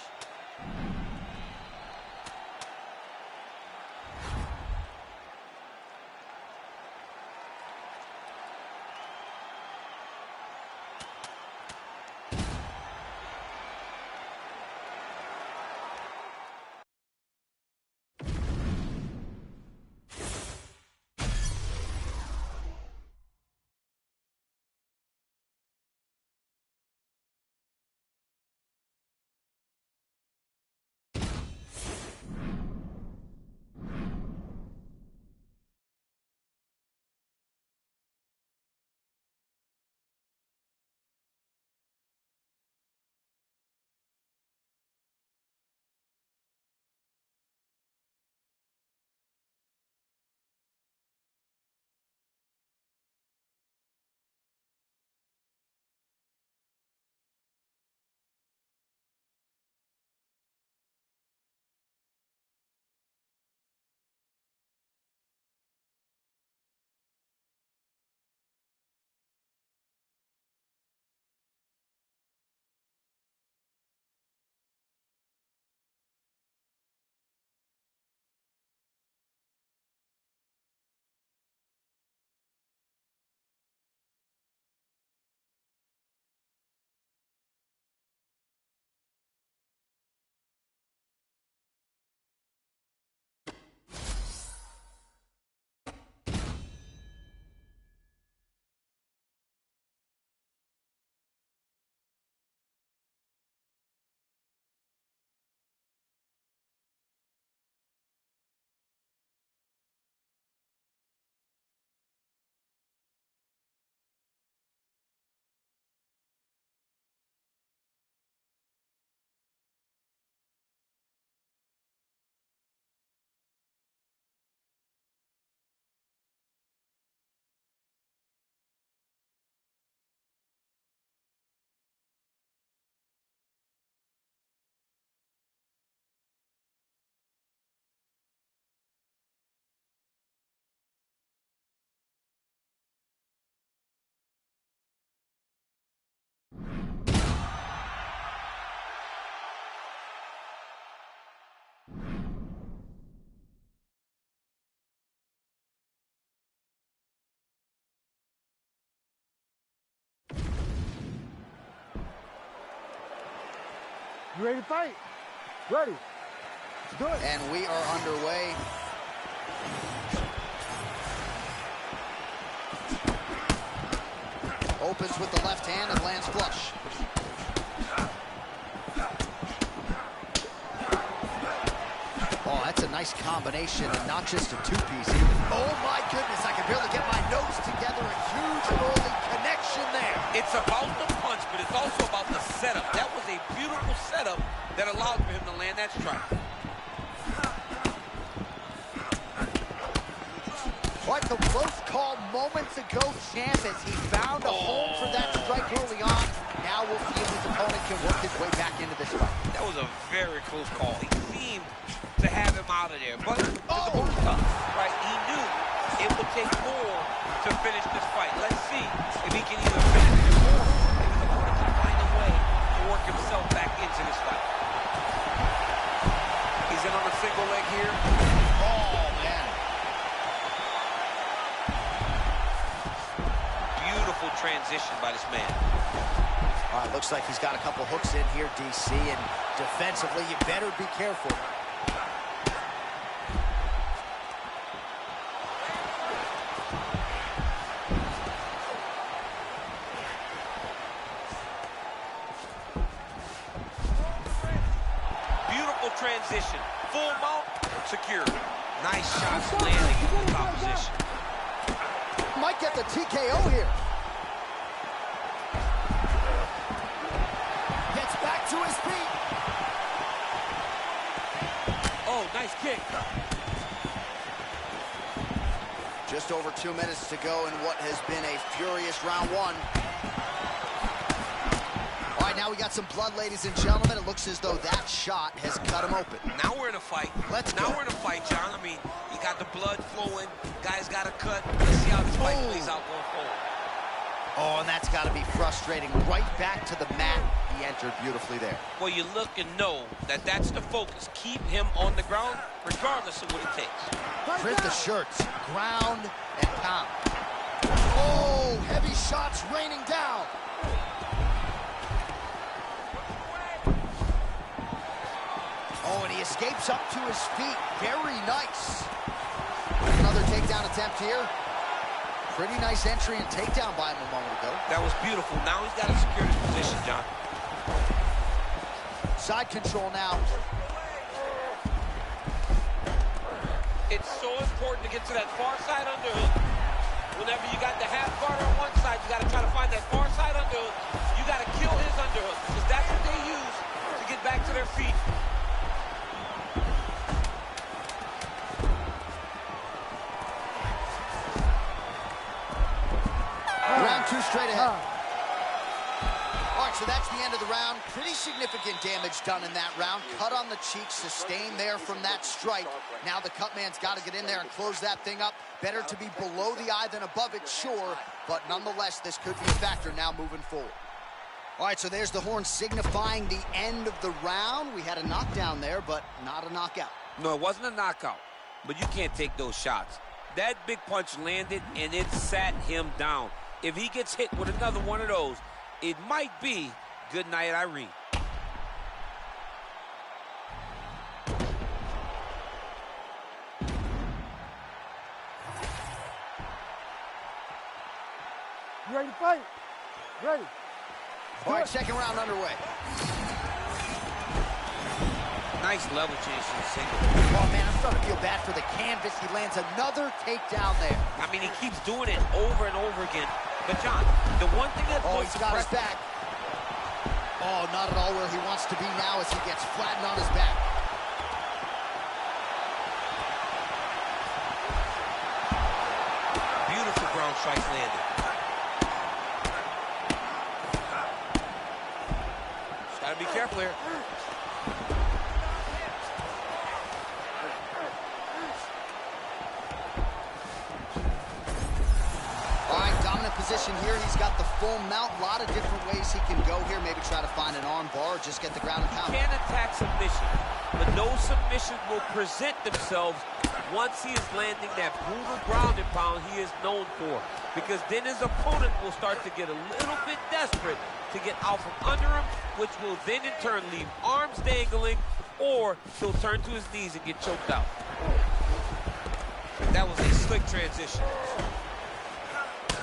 You ready to fight? Ready. Let's do it. And we are underway. Opens with the left hand and lands flush. Oh, that's a nice combination and not just a two-piece. Oh my goodness, I can barely get my notes together. A huge early connection there. It's about the punch, but it's also about the setup. That was a beautiful setup that allowed for him to land that strike. Quite the close call moments ago, champ, as he found a home for that strike early on. Now we'll see if his opponent can work his way back into this fight. That was a very close call. He seemed to have him out of there, but the opponent's tough, right? He knew it would take more to finish this fight. Let's see if he can either finish it or if his opponent can find a way to work himself back into this fight. He's in on a single leg here. Oh, man. Beautiful transition by this man. All right, looks like he's got a couple hooks in here, DC, and defensively, you better be careful. Beautiful transition. Full mount, secure. Nice shots landing in the top position. Might get the TKO here. Gets back to his feet. Oh, nice kick. Just over 2 minutes to go in what has been a furious round one. All right, now we got some blood, ladies and gentlemen. It looks as though that shot has cut him open. Now we're in a fight. Let's now go. we're in a fight, John. I mean, you got the blood flowing. Guys got a cut. Let's see how this fight plays out going forward. Oh, and that's got to be frustrating. Right back to the mat. He entered beautifully there. Well, you look and know that that's the focus. Keep him on the ground, regardless of what it takes. Print the shirts. Ground and pound. Oh, heavy shots raining down. Oh, and he escapes up to his feet. Very nice. Another takedown attempt here. Pretty nice entry and takedown by him a moment ago. That was beautiful. Now he's got to secure his position, John. Side control now. It's so important to get to that far side underhook. Whenever you got the half guard on one side, you got to try to find that far side underhook. You got to kill his underhook, because that's what they use to get back to their feet. Round two straight ahead. All right, so that's the end of the round. Pretty significant damage done in that round. Cut on the cheek, sustained there from that strike. Now the cut man's got to get in there and close that thing up. Better to be below the eye than above it, sure. But nonetheless, this could be a factor now moving forward. All right, so there's the horn signifying the end of the round. We had a knockdown there, but not a knockout. No, it wasn't a knockout, but you can't take those shots. That big punch landed, and it sat him down. If he gets hit with another one of those, it might be good night, Irene. You ready to fight? Ready. All right, second round underway. Nice level change to the single. Oh, man, I'm starting to feel bad for the canvas. He lands another takedown there. I mean, he keeps doing it over and over again. But, John, the one thing that... Oh, he's got his back. Oh, not at all where he wants to be now as he gets flattened on his back. Beautiful ground strikes landed. Just gotta be careful here. All right, dominant position here. He's got the full mount. A lot of different ways he can go here. Maybe try to find an arm bar or just get the ground and pound. He can attack submission, but no submission will present themselves once he is landing that brutal ground and pound he is known for. Because then his opponent will start to get a little bit desperate to get out from under him, which will then in turn leave arms dangling or he'll turn to his knees and get choked out. That was a slick transition.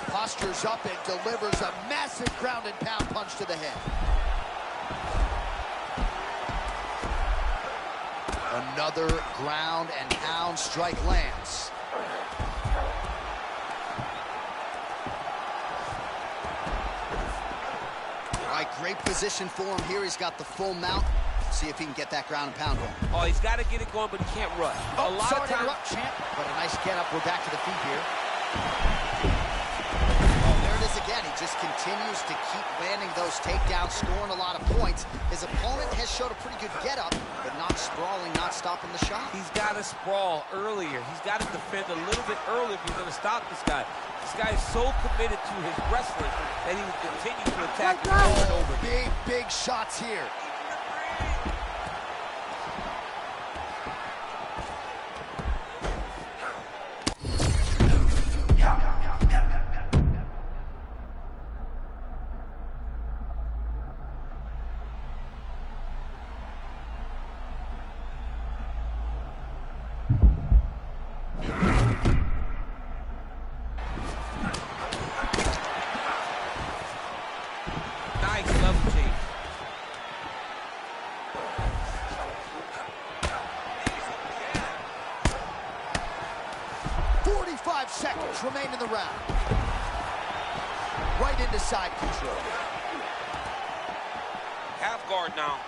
Postures up and delivers a massive ground and pound punch to the head. Another ground and pound strike lands. All right, great position for him here. He's got the full mount. See if he can get that ground and pound going. Oh, he's got to get it going, but he can't rush. Oh, a lot sorry of to times. interrupt, champ. But a nice get up. We're back to the feet here. Oh, there it is again. He just continues to keep landing those takedowns, scoring a lot of points. His opponent has showed a pretty good get up, but not sprawling, not stopping the shot. He's got to sprawl earlier. He's got to defend a little bit earlier if he's going to stop this guy. This guy is so committed to his wrestling that he will continue to attack him over and over. Big shots here. Nice level change. 45 seconds remain in the round. Right into side control. Half guard now.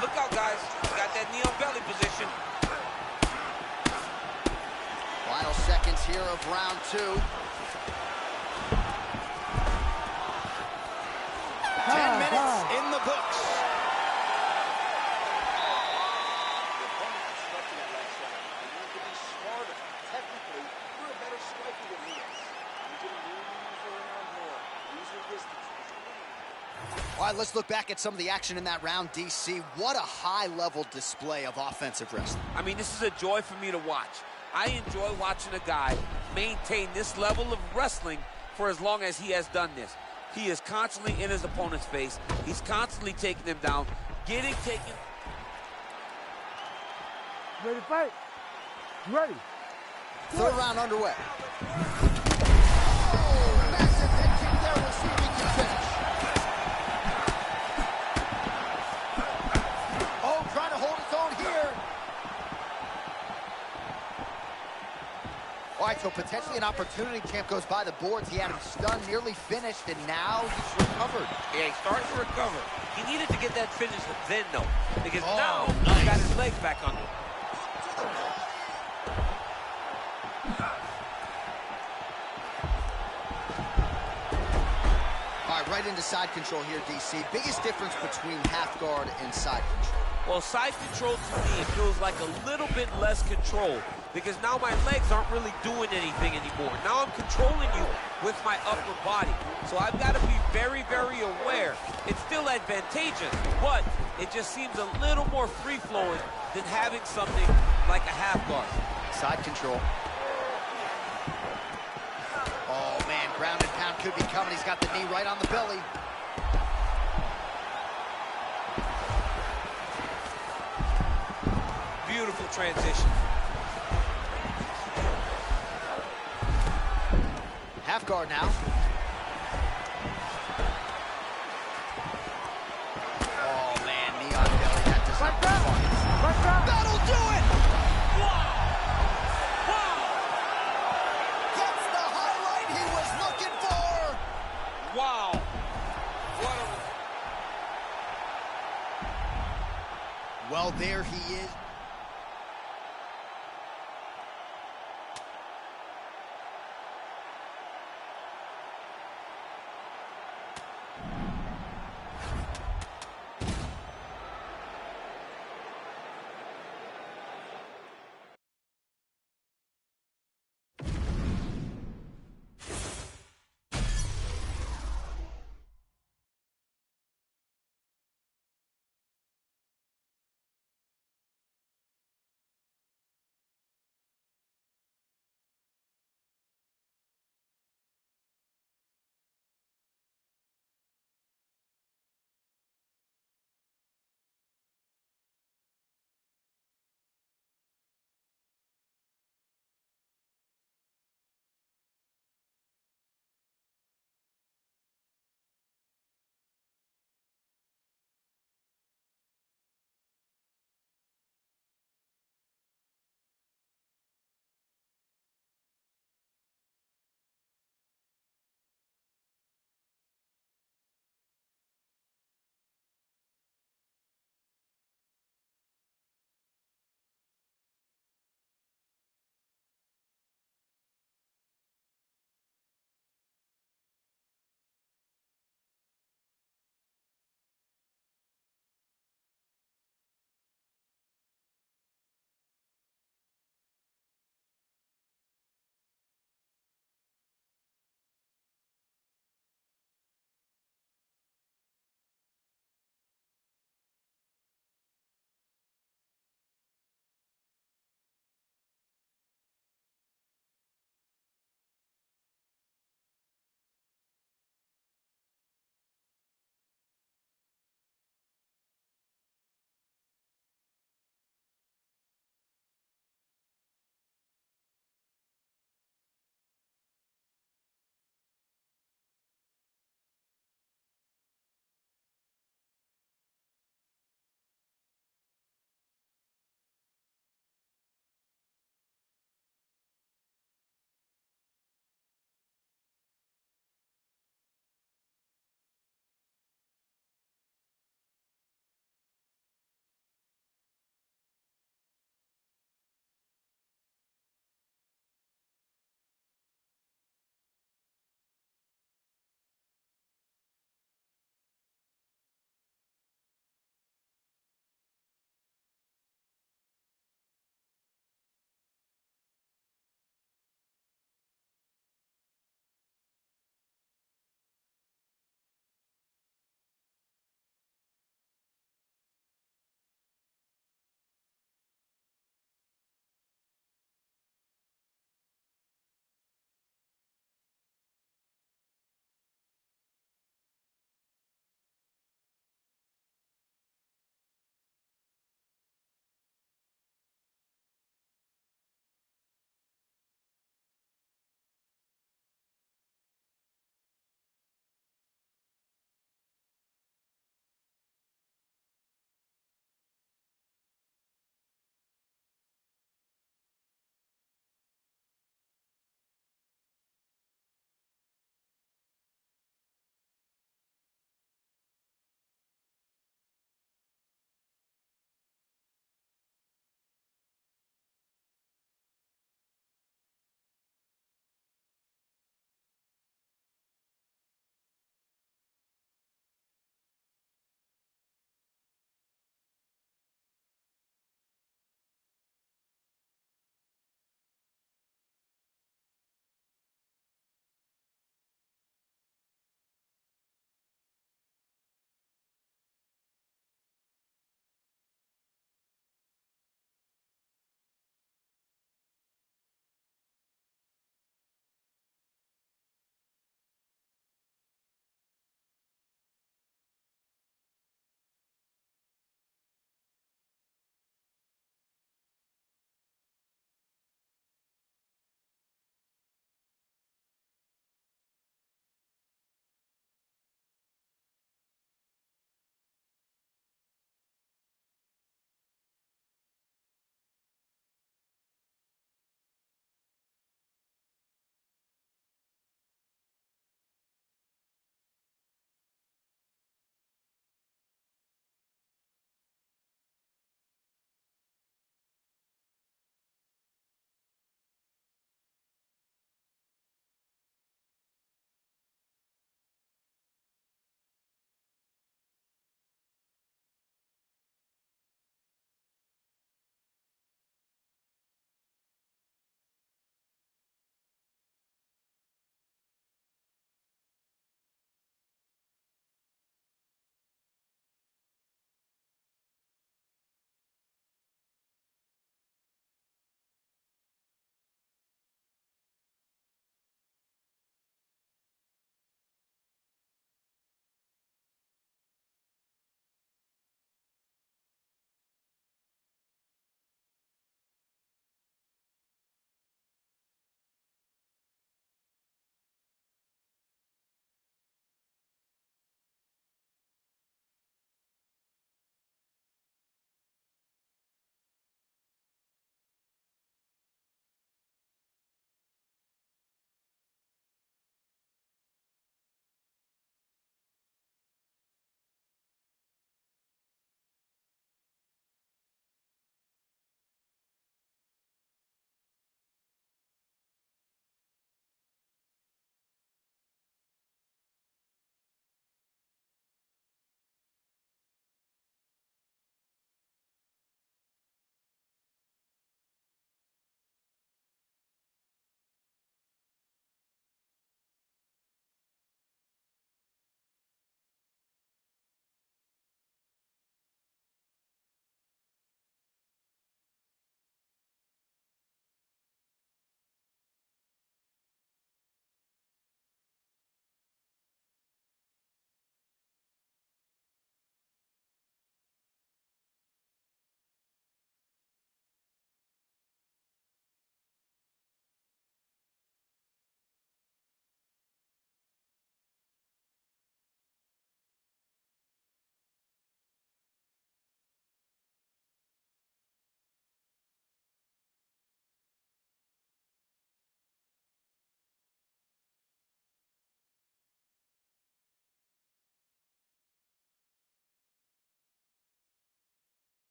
Look out, guys. Got that knee on belly position. Final seconds here of round 2. 10 minutes in the books. All right, let's look back at some of the action in that round, DC. What a high-level display of offensive wrestling. I mean, this is a joy for me to watch. I enjoy watching a guy maintain this level of wrestling for as long as he has done this. He is constantly in his opponent's face. He's constantly taking them down, taken. Ready to fight? You ready? Third round underway. Oh, massive head kick there. We'll see if he can finish. Oh, trying to hold his own here. All right, so potentially an opportunity. Champ goes by the boards. He had him stunned, nearly finished, and now he's recovered. Yeah, he's starting to recover. He needed to get that finish then, though, because now nice. he's got his legs back under. All right, right into side control here, DC. Biggest difference between half guard and side control. Well, side control to me, it feels like a little bit less control because now my legs aren't really doing anything anymore. Now I'm controlling you with my upper body. So I've got to be very, very aware. It's still advantageous, but it just seems a little more free-flowing than having something like a half guard. Side control. Oh, man, ground and pound could be coming. He's got the knee right on the belly. Beautiful transition. Half guard now. Oh, man, knee on belly. That does not work. That'll do it! Wow! Wow! Gets the highlight he was looking for! Wow! What a... Well, there he is.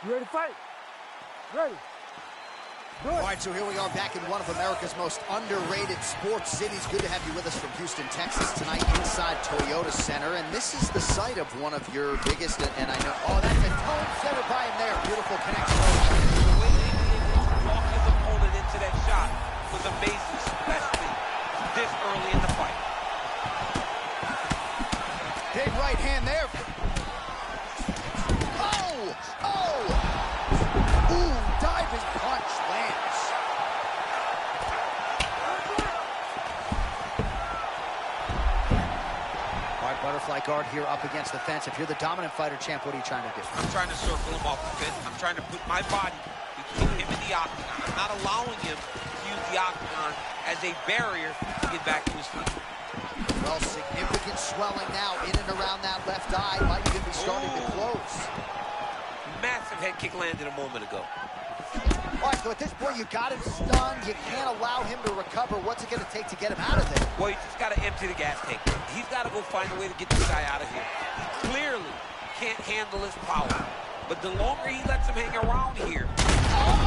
You ready to fight? Ready. Good. All right, so here we are back in one of America's most underrated sports cities. Good to have you with us from Houston, Texas tonight inside Toyota Center. And this is the site of one of your biggest, and I know, oh, that's a tone center by him there. Beautiful connection. The way they were able to walk his opponent into that shot was amazing, especially this early in the fight. Big right hand there. Ooh, diving punch lands. All right, butterfly guard here up against the fence. If you're the dominant fighter, champ, what are you trying to do? I'm trying to circle him off the fence. I'm trying to put my body between him and the octagon. I'm not allowing him to use the octagon as a barrier to get back to his feet. Well, significant swelling now in and around that left eye. Might even be starting to close. Massive head kick landed a moment ago. All right, so at this point, you got him stunned. You can't allow him to recover. What's it going to take to get him out of there? Well, you just got to empty the gas tank. He's got to go find a way to get this guy out of here. He clearly can't handle his power. But the longer he lets him hang around here... Oh!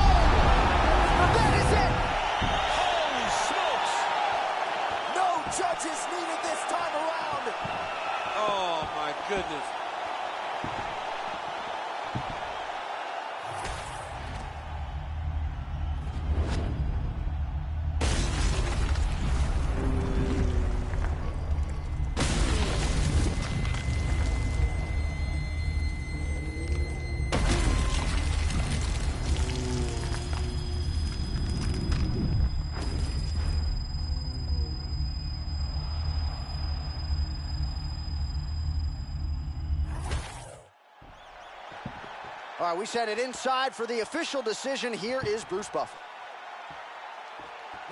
That is it! Holy smokes! No judges needed this time around. Oh, my goodness. All right, we set it inside for the official decision. Here is Bruce Buffer.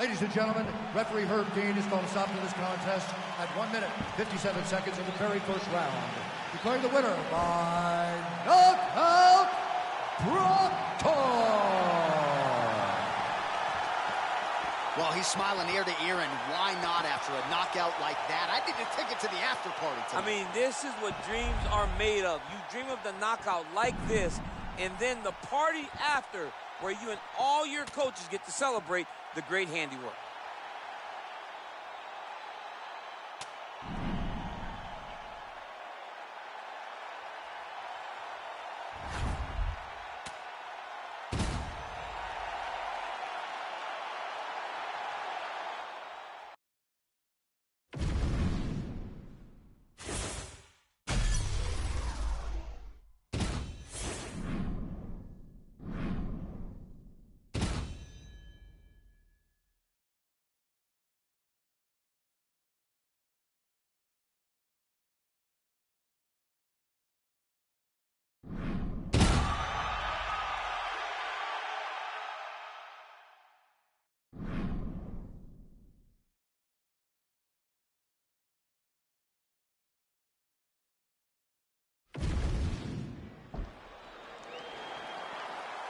Ladies and gentlemen, referee Herb Dean has called a stop to this contest at 1 minute, 57 seconds of the very first round. Declaring the winner by knockout, Proctor. Well, he's smiling ear to ear, and why not after a knockout like that? I need a ticket to the after party tonight. I mean, this is what dreams are made of. You dream of the knockout like this, and then the party after, where you and all your coaches get to celebrate the great handiwork.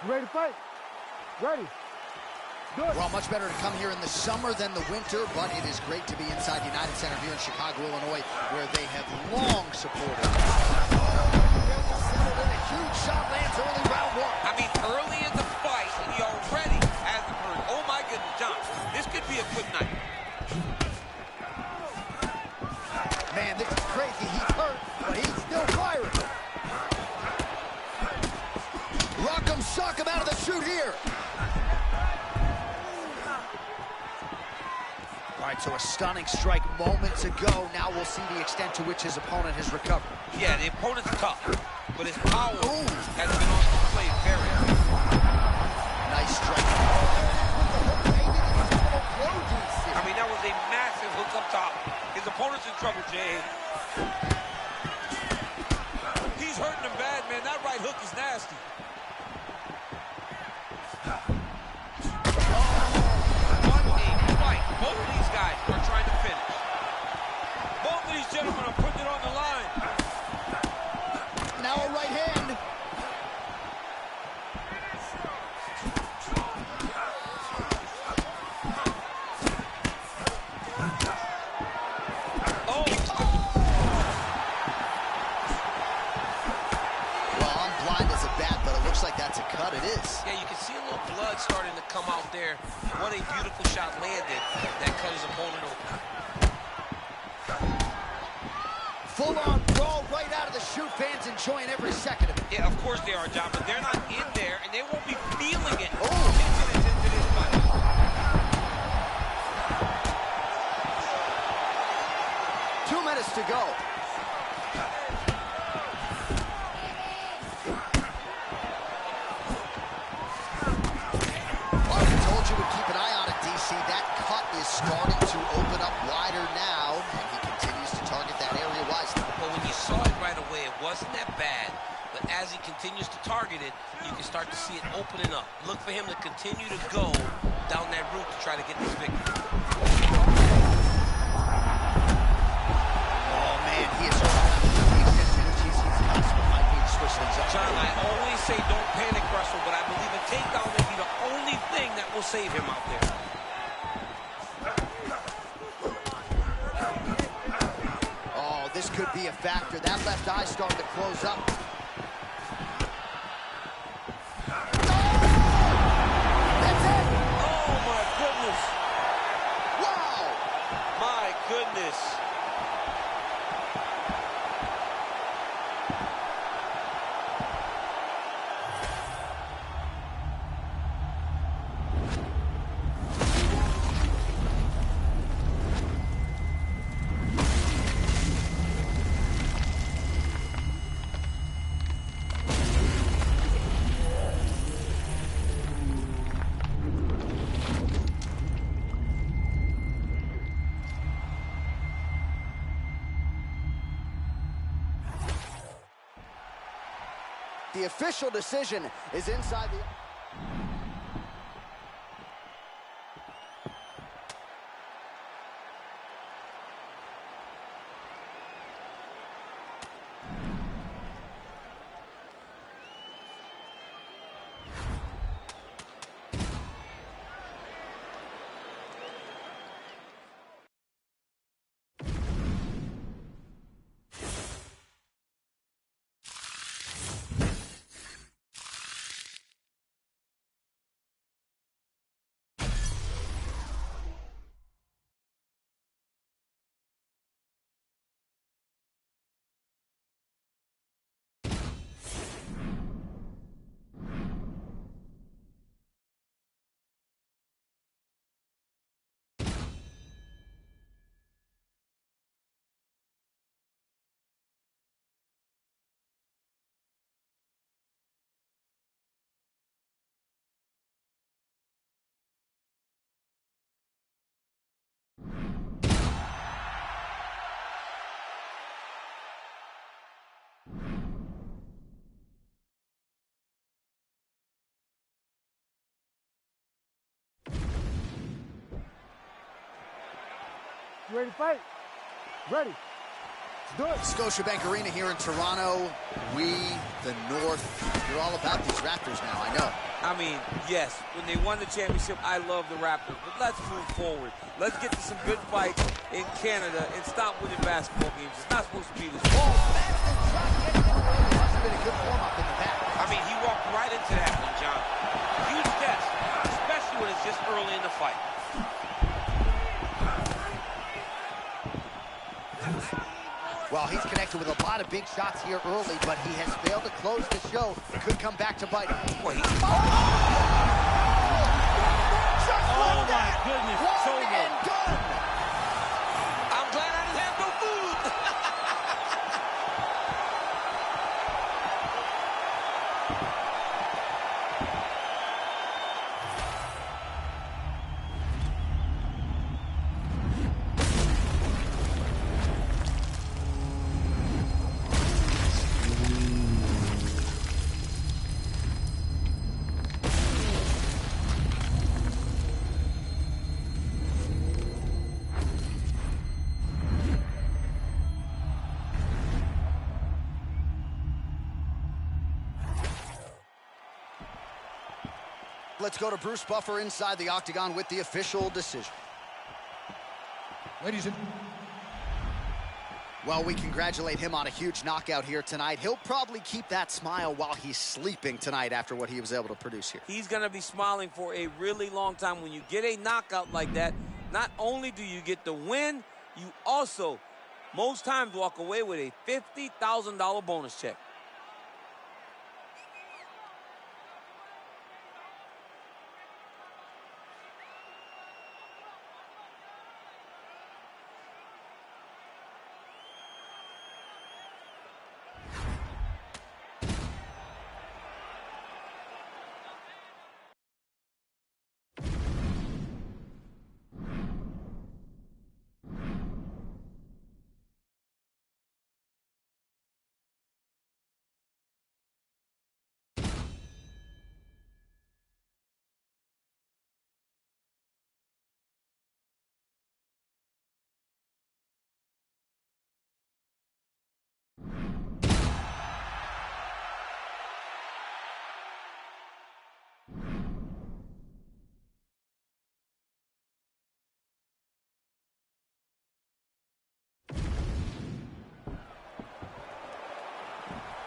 You ready to fight? Ready. Good. Well, much better to come here in the summer than the winter, but it is great to be inside United Center here in Chicago, Illinois, where they have long supported. A huge shot lands early round one. I mean, early in the fight, and he already has the burn. Oh, my goodness, John. This could be a quick night. Man, this is crazy. He's hurt, but he's still firing. Rock'em sock him out of the chute here. All right, so a stunning strike moments ago. Now we'll see the extent to which his opponent has recovered. Yeah, the opponent's tough, but his power has been on display very well. Nice strike. I mean, that was a massive hook up top. His opponent's in trouble, Jay. He's hurting him bad, man. That right hook is nasty. Both of these guys are trying to finish. Both of these gentlemen are putting it on the line. Now a right hand. Oh! cut it is. Yeah, you can see a little blood starting to come out there. What a beautiful shot landed that cut his opponent open. Full-on brawl right out of the chute. Fans enjoying every second of it. Yeah, of course they are, John, but they're not in there, and they won't be feeling it. Oh. Attention is into this fight. 2 minutes to go. Well, I told you we'd keep an eye on it, DC. That cut is starting to open up wider now, and he continues to target that area wisely. But when you saw it right away, it wasn't that bad. But as he continues to target it, you can start to see it opening up. Look for him to continue to go down that route to try to get this victory. Oh, man, he is around the extent to which he's possible. Might need to switch things up. John, I always say don't panic wrestle, but I believe a takedown may be the only thing that will save him out there. Oh, this could be a factor. That left eye starting to close up. That's it! Oh, my goodness. Wow! My goodness. The official decision is inside the... You ready to fight? Ready. Let's do it. Scotiabank Arena here in Toronto. We, the North, you're all about these Raptors now, I know. I mean, yes, when they won the championship, I love the Raptors. But let's move forward. Let's get to some good fights in Canada and stop winning basketball games. It's not supposed to be this way. Must have been a good warm-up in the back. I mean, he walked right into that one, John. Huge test, especially when it's just early in the fight. Well, he's connected with a lot of big shots here early, but he has failed to close the show. Could come back to bite him. Boy, Oh, my goodness. It's One over. and done. I'm glad I didn't have no food. Let's go to Bruce Buffer inside the octagon with the official decision. Ladies and Well, we congratulate him on a huge knockout here tonight. He'll probably keep that smile while he's sleeping tonight after what he was able to produce here. He's going to be smiling for a really long time. When you get a knockout like that, not only do you get the win, you also, most times, walk away with a $50,000 bonus check.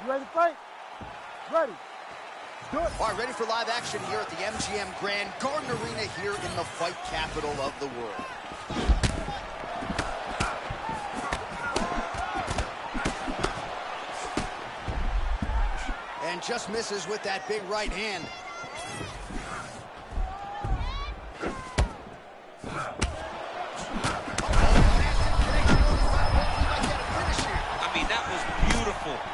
You ready to fight? Ready. Let's do it. All right, ready for live action here at the MGM Grand Garden Arena here in the fight capital of the world. And just misses with that big right hand.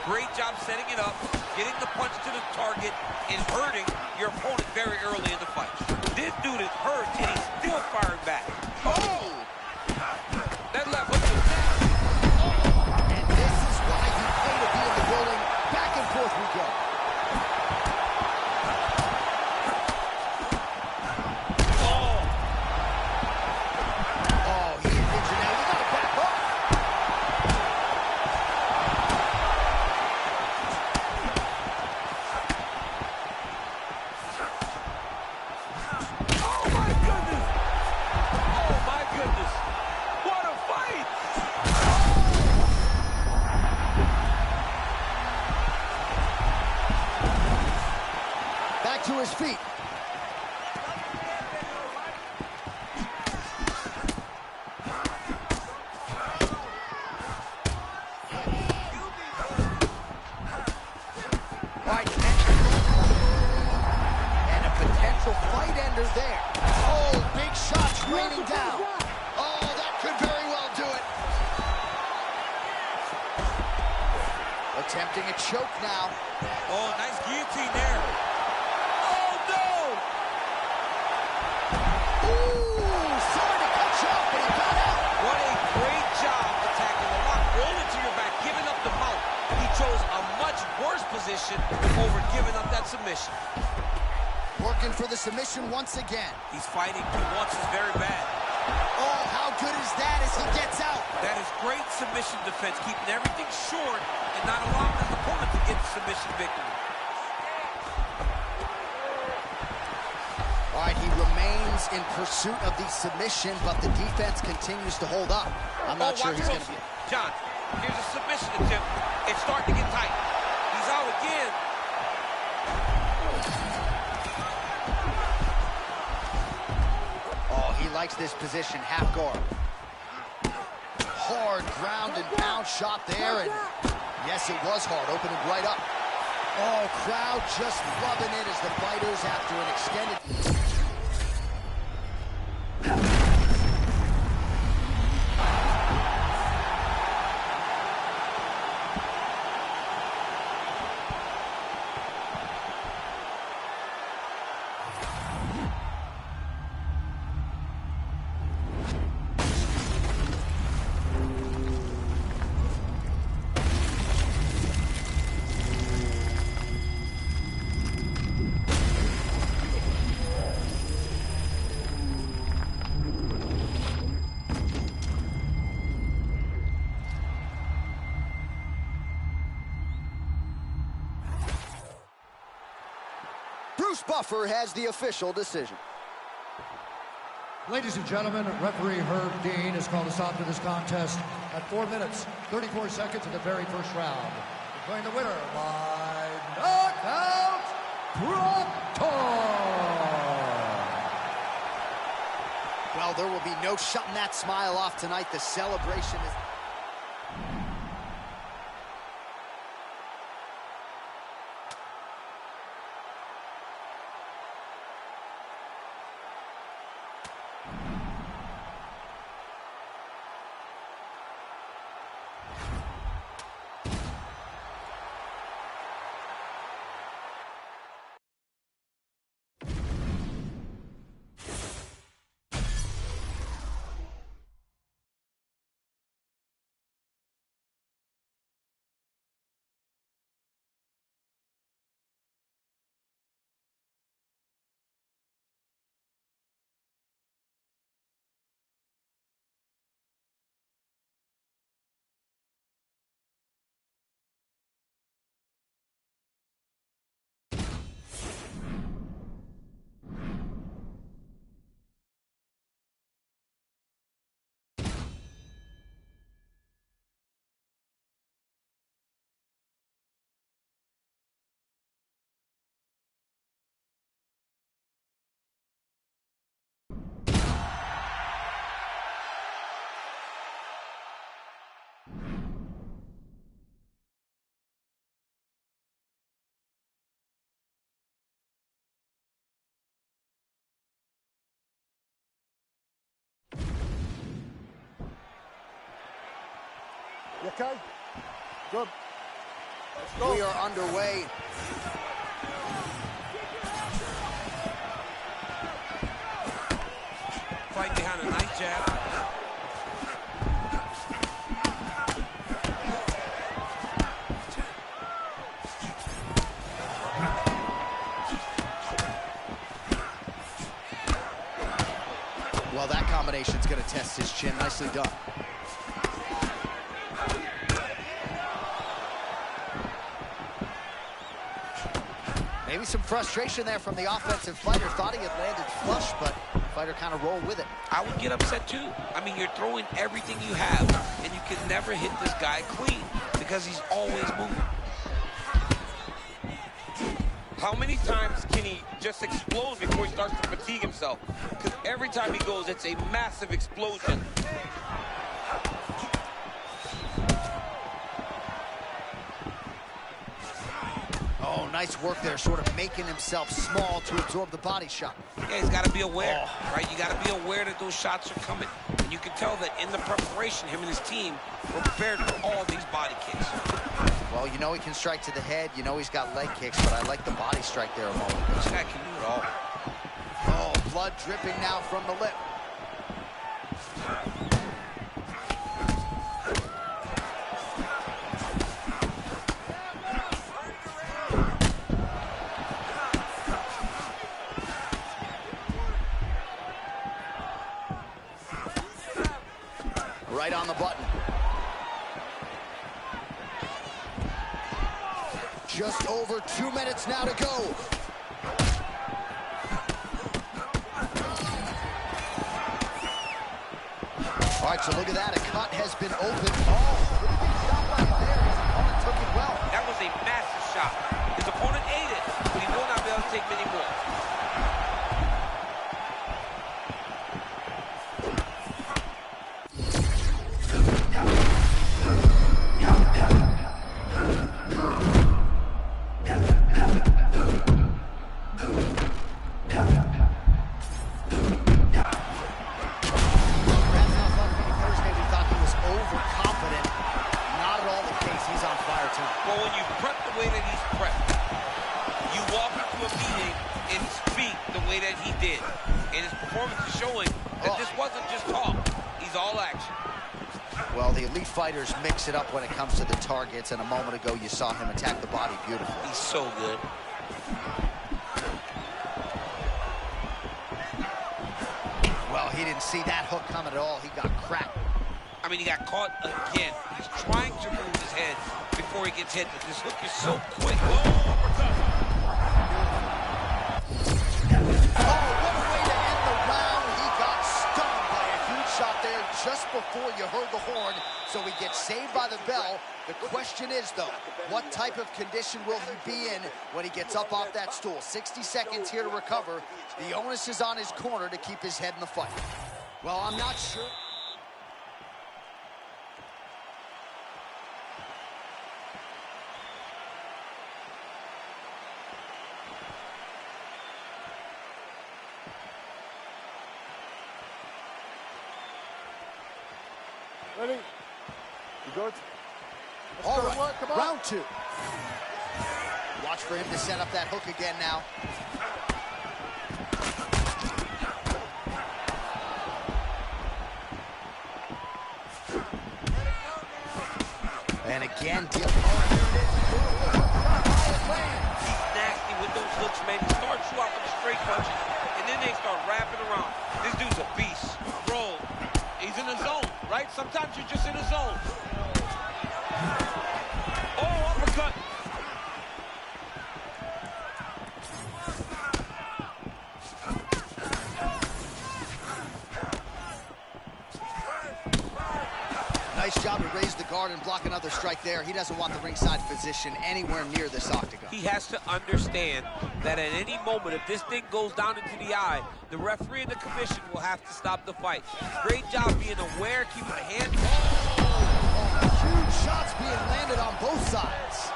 Great job setting it up, getting the punch to the target, and hurting your opponent very early in the fight. This dude is hurt, and he's still firing back. Oh! That left hook is down. And this is why you pay to be in the building. Back and forth we go. Oh, he is injured now. You gotta back up. To his feet. Right, and a potential fight ender there. Oh, big shots raining down. Oh, that could very well do it. Attempting a choke now. Oh, nice guillotine there. Position over giving up that submission. Working for the submission once again. He's fighting. He wants this very bad. Oh, how good is that as he gets out? That is great submission defense, keeping everything short and not allowing his opponent to get the submission victory. All right, he remains in pursuit of the submission, but the defense continues to hold up. I'm not sure he's going to be. John, here's a submission attempt. It's starting to get tight. He's out again. Oh, he likes this position, half guard. Hard ground and pound shot there, and yes, it was hard, opening right up. Oh, crowd just loving it as the fighters, after an extended... Bruce Buffer has the official decision. Ladies and gentlemen, referee Herb Dean has called a stop to this contest at 4 minutes, 34 seconds of the very first round. Declaring the winner by knockout, Proctor! Well, there will be no shutting that smile off tonight. The celebration is... You okay? Good. Let's go. We are underway. Fight behind a nice jab. Well, that combination's going to test his chin. Nicely done. Maybe some frustration there from the offensive fighter. Thought he had landed flush, but the fighter kind of rolled with it. I would get upset too. I mean, you're throwing everything you have, and you can never hit this guy clean because he's always moving. How many times can he just explode before he starts to fatigue himself? Because every time he goes, it's a massive explosion. Oh, nice work there, sort of making himself small to absorb the body shot. Yeah, he's got to be aware, right? You got to be aware that those shots are coming. And you can tell that in the preparation, him and his team were prepared for all these body kicks. Well, you know he can strike to the head. You know he's got leg kicks, but I like the body strike there a moment ago. This guy can do it all. Oh, blood dripping now from the lip. Right on the button. Just over 2 minutes now to go. All right, so look at that. A cut has been opened. Oh, pretty big shot by Fire. His opponent took it well. That was a massive shot. His opponent ate it, but he will not be able to take many more. Well, when you prep the way that he's prepped, you walk into a meeting and speak the way that he did. And his performance is showing that this wasn't just talk. He's all action. Well, the elite fighters mix it up when it comes to the targets, and a moment ago you saw him attack the body beautifully. He's so good. Well, he didn't see that hook coming at all. He got cracked. I mean, he got caught again. He's trying to move his head before he gets hit, but this hook is so quick. Oh, what a way to end the round. He got before you heard the horn, so he gets saved by the bell. The question is, though, what type of condition will he be in when he gets up off that stool? 60 seconds here to recover. The onus is on his corner to keep his head in the fight. Well, I'm not sure. Ready? You go. All right, come on. Round 2. Watch for him to set up that hook again now. And again, deal. He's nasty with those hooks, man. He starts you off with straight punches, and then they start wrapping around. This dude's a beast. Bro, he's in the zone, right? Sometimes you're just in the zone. Oh, uppercut. Nice job to raise the guard and block another strike there. He doesn't want the ringside position anywhere near this octagon. He has to understand that at any moment, if this thing goes down into the eye, the referee and the commission will have to stop the fight. Great job being aware, keeping the hand. Huge shots being landed on both sides.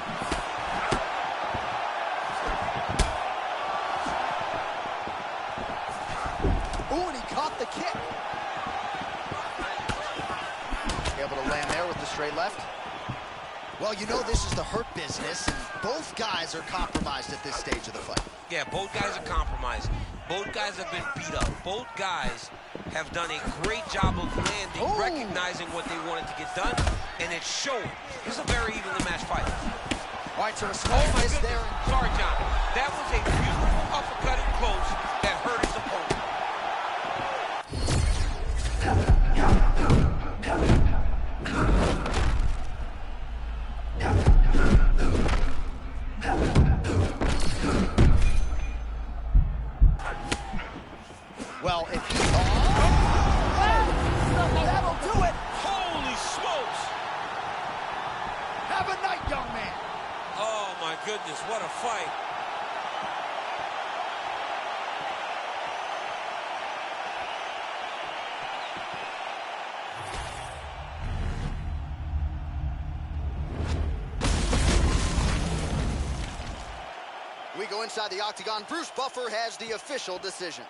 Ooh, and he caught the kick. Able to land there with the straight left. Well, you know this is the hurt business, and both guys are compromised at this stage of the fight. Yeah, both guys are compromised. Both guys have been beat up. Both guys have done a great job of landing, recognizing what they wanted to get done, and it's showing. This is a very evenly matched fight. All right, so a small miss there. Sorry, John. That was a beautiful uppercut in close that hurt his opponent. Well, if he... that'll do it! Holy smokes! Have a night, young man! Oh, my goodness, what a fight. We go inside the octagon. Bruce Buffer has the official decision.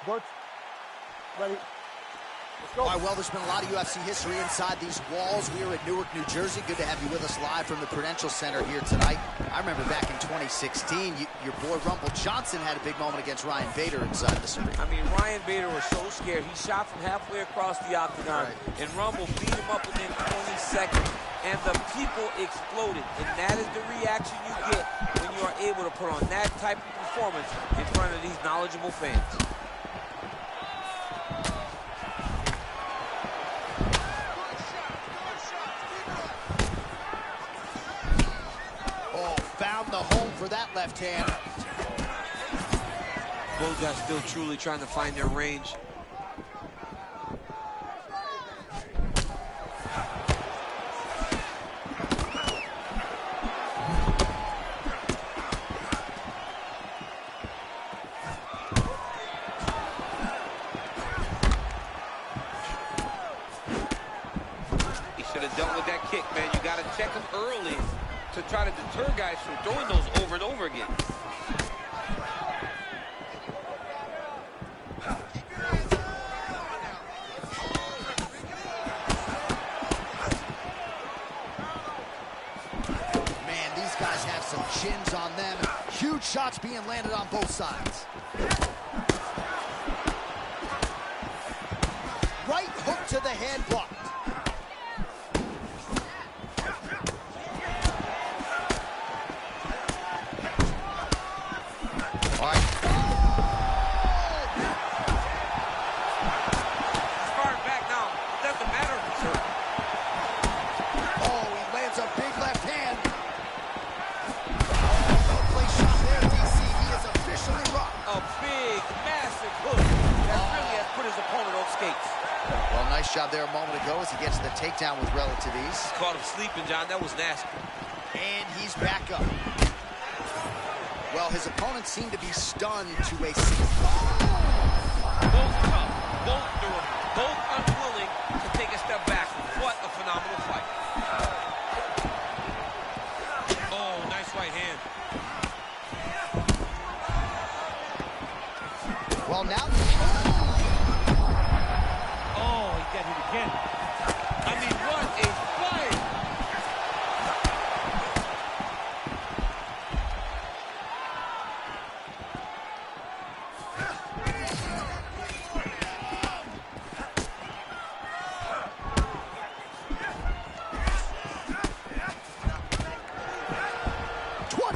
Butch, ready? Let's go. All right, well, there's been a lot of UFC history inside these walls. We are at Newark, New Jersey. Good to have you with us live from the Prudential Center here tonight. I remember back in 2016, your boy Rumble Johnson had a big moment against Ryan Bader inside the arena. I mean, Ryan Bader was so scared. He shot from halfway across the octagon, and Rumble beat him up within 20 seconds, and the people exploded. And that is the reaction you get when you are able to put on that type of performance in front of these knowledgeable fans. Found the home for that left hand. Both guys still truly trying to find their range. to try to deter guys from throwing those over and over again. Man, these guys have some chins on them. Huge shots being landed on both sides. Right hook to the head, blocked. All right. He's firing back now. It doesn't matter if he's hurt. Oh, he lands a big left hand. Well placed shot there, DC. He is officially rocked. A big, massive hook that really has put his opponent on skates. Well, nice job there a moment ago as he gets the takedown with relative ease. Caught him sleeping, John. That was nasty. And he's back up. Well, his opponent seemed to be stunned to a... Both tough, both durable, both unwilling to take a step back. What a phenomenal fight. Oh, nice right hand. Well, now... Oh, he got hit again. I mean, what a fight!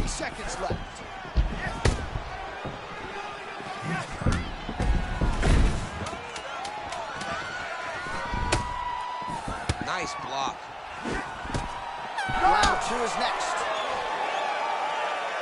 Seconds left. Nice block. Round 2 is next.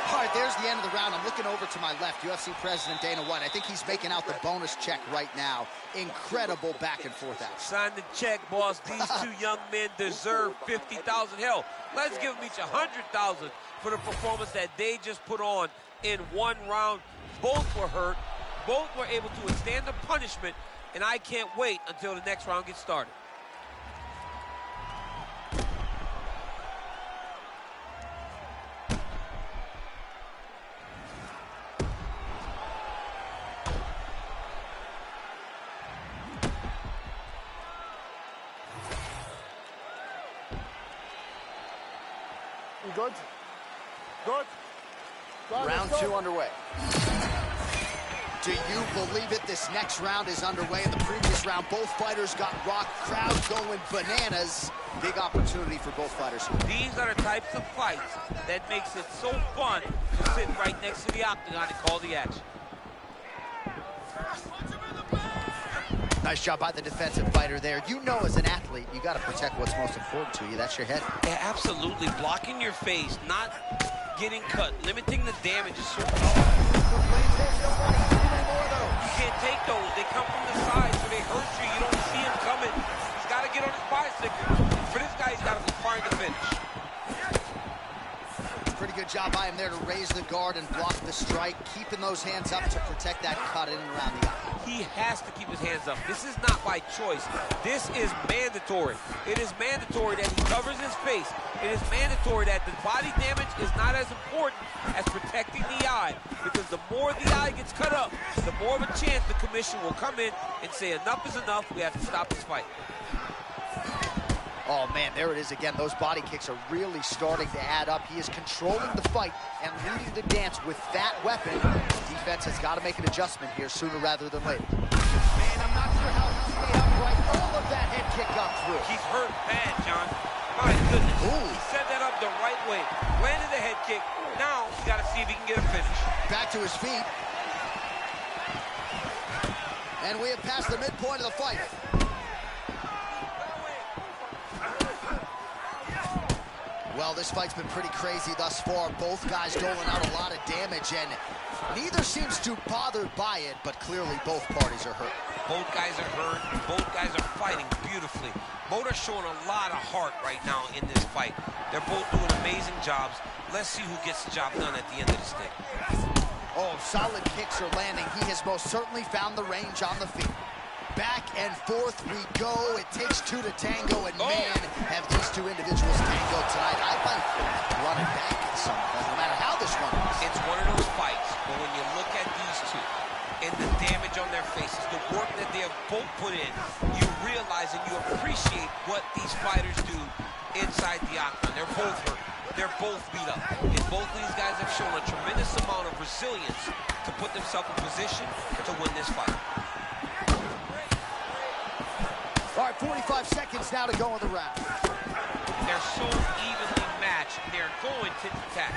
All right, there's the end of the round. I'm looking over to my left, UFC President Dana White. I think he's making out the bonus check right now. Incredible back and forth action. Sign the check, boss. These two young men deserve $50,000. Hell, let's give them each $100,000 for the performance that they just put on in one round. Both were hurt. Both were able to withstand the punishment, and I can't wait until the next round gets started. You good? Good? Round 2 underway. Do you believe it? This next round is underway. In the previous round, both fighters got rocked. Crowd going bananas. Big opportunity for both fighters here. These are the types of fights that makes it so fun to sit right next to the octagon and call the action. Nice job by the defensive fighter there. You know, as an athlete, you got to protect what's most important to you. That's your head. Yeah, absolutely. Blocking your face, not getting cut, limiting the damage is so... You can't take those. They come from the side, so they hurt you. You don't see him coming. He's got to get on his bicycle. For this guy, he's got to find the finish. Pretty good job by him there to raise the guard and block the strike, keeping those hands up to protect that cut in and around the eye. He has to keep his hands up. This is not by choice. This is mandatory. It is mandatory that he covers his face. It is mandatory that the body damage is not as important as protecting the eye, because the more the eye gets cut up, the more of a chance the commission will come in and say enough is enough, we have to stop this fight. Oh, man, there it is again. Those body kicks are really starting to add up. He is controlling the fight and leading the dance with that weapon. Defense has got to make an adjustment here sooner rather than later. Man, I'm not sure how he stayed upright. All of that head kick got through. He's hurt bad, John. My goodness. Ooh. He set that up the right way. Landed the head kick. Now, he's got to see if he can get a finish. Back to his feet. And we have passed the midpoint of the fight. Well, this fight's been pretty crazy thus far. Both guys doling out a lot of damage, and neither seems too bothered by it, but clearly both parties are hurt. Both guys are hurt. Both guys are fighting beautifully. Both are showing a lot of heart right now in this fight. They're both doing amazing jobs. Let's see who gets the job done at the end of the stick. Oh, solid kicks are landing. He has most certainly found the range on the feet. Back and forth we go. It takes two to tango, and man, have these two individuals tangoed tonight. I might run it these fighters do inside the octagon. They're both hurt. They're both beat up. And both of these guys have shown a tremendous amount of resilience to put themselves in position to win this fight. All right, 45 seconds now to go in the round. They're so evenly matched. They're going tit for tat.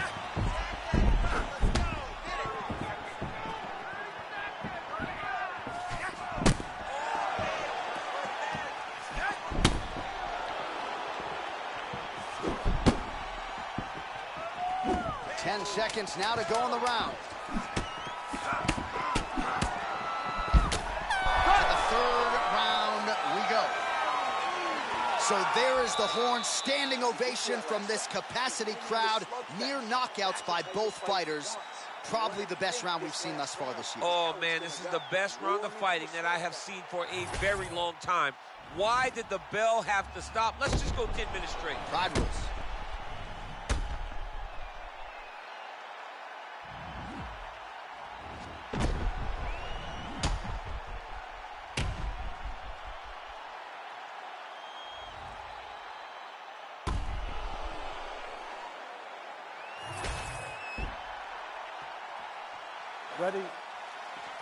Ten seconds now to go in the round. To the third round we go. So there is the horn, standing ovation from this capacity crowd. Near knockouts by both fighters. Probably the best round we've seen thus far this year. Oh, man, this is the best round of fighting that I have seen for a very long time. Why did the bell have to stop? Let's just go 10 minutes straight. Pride rules. Ready?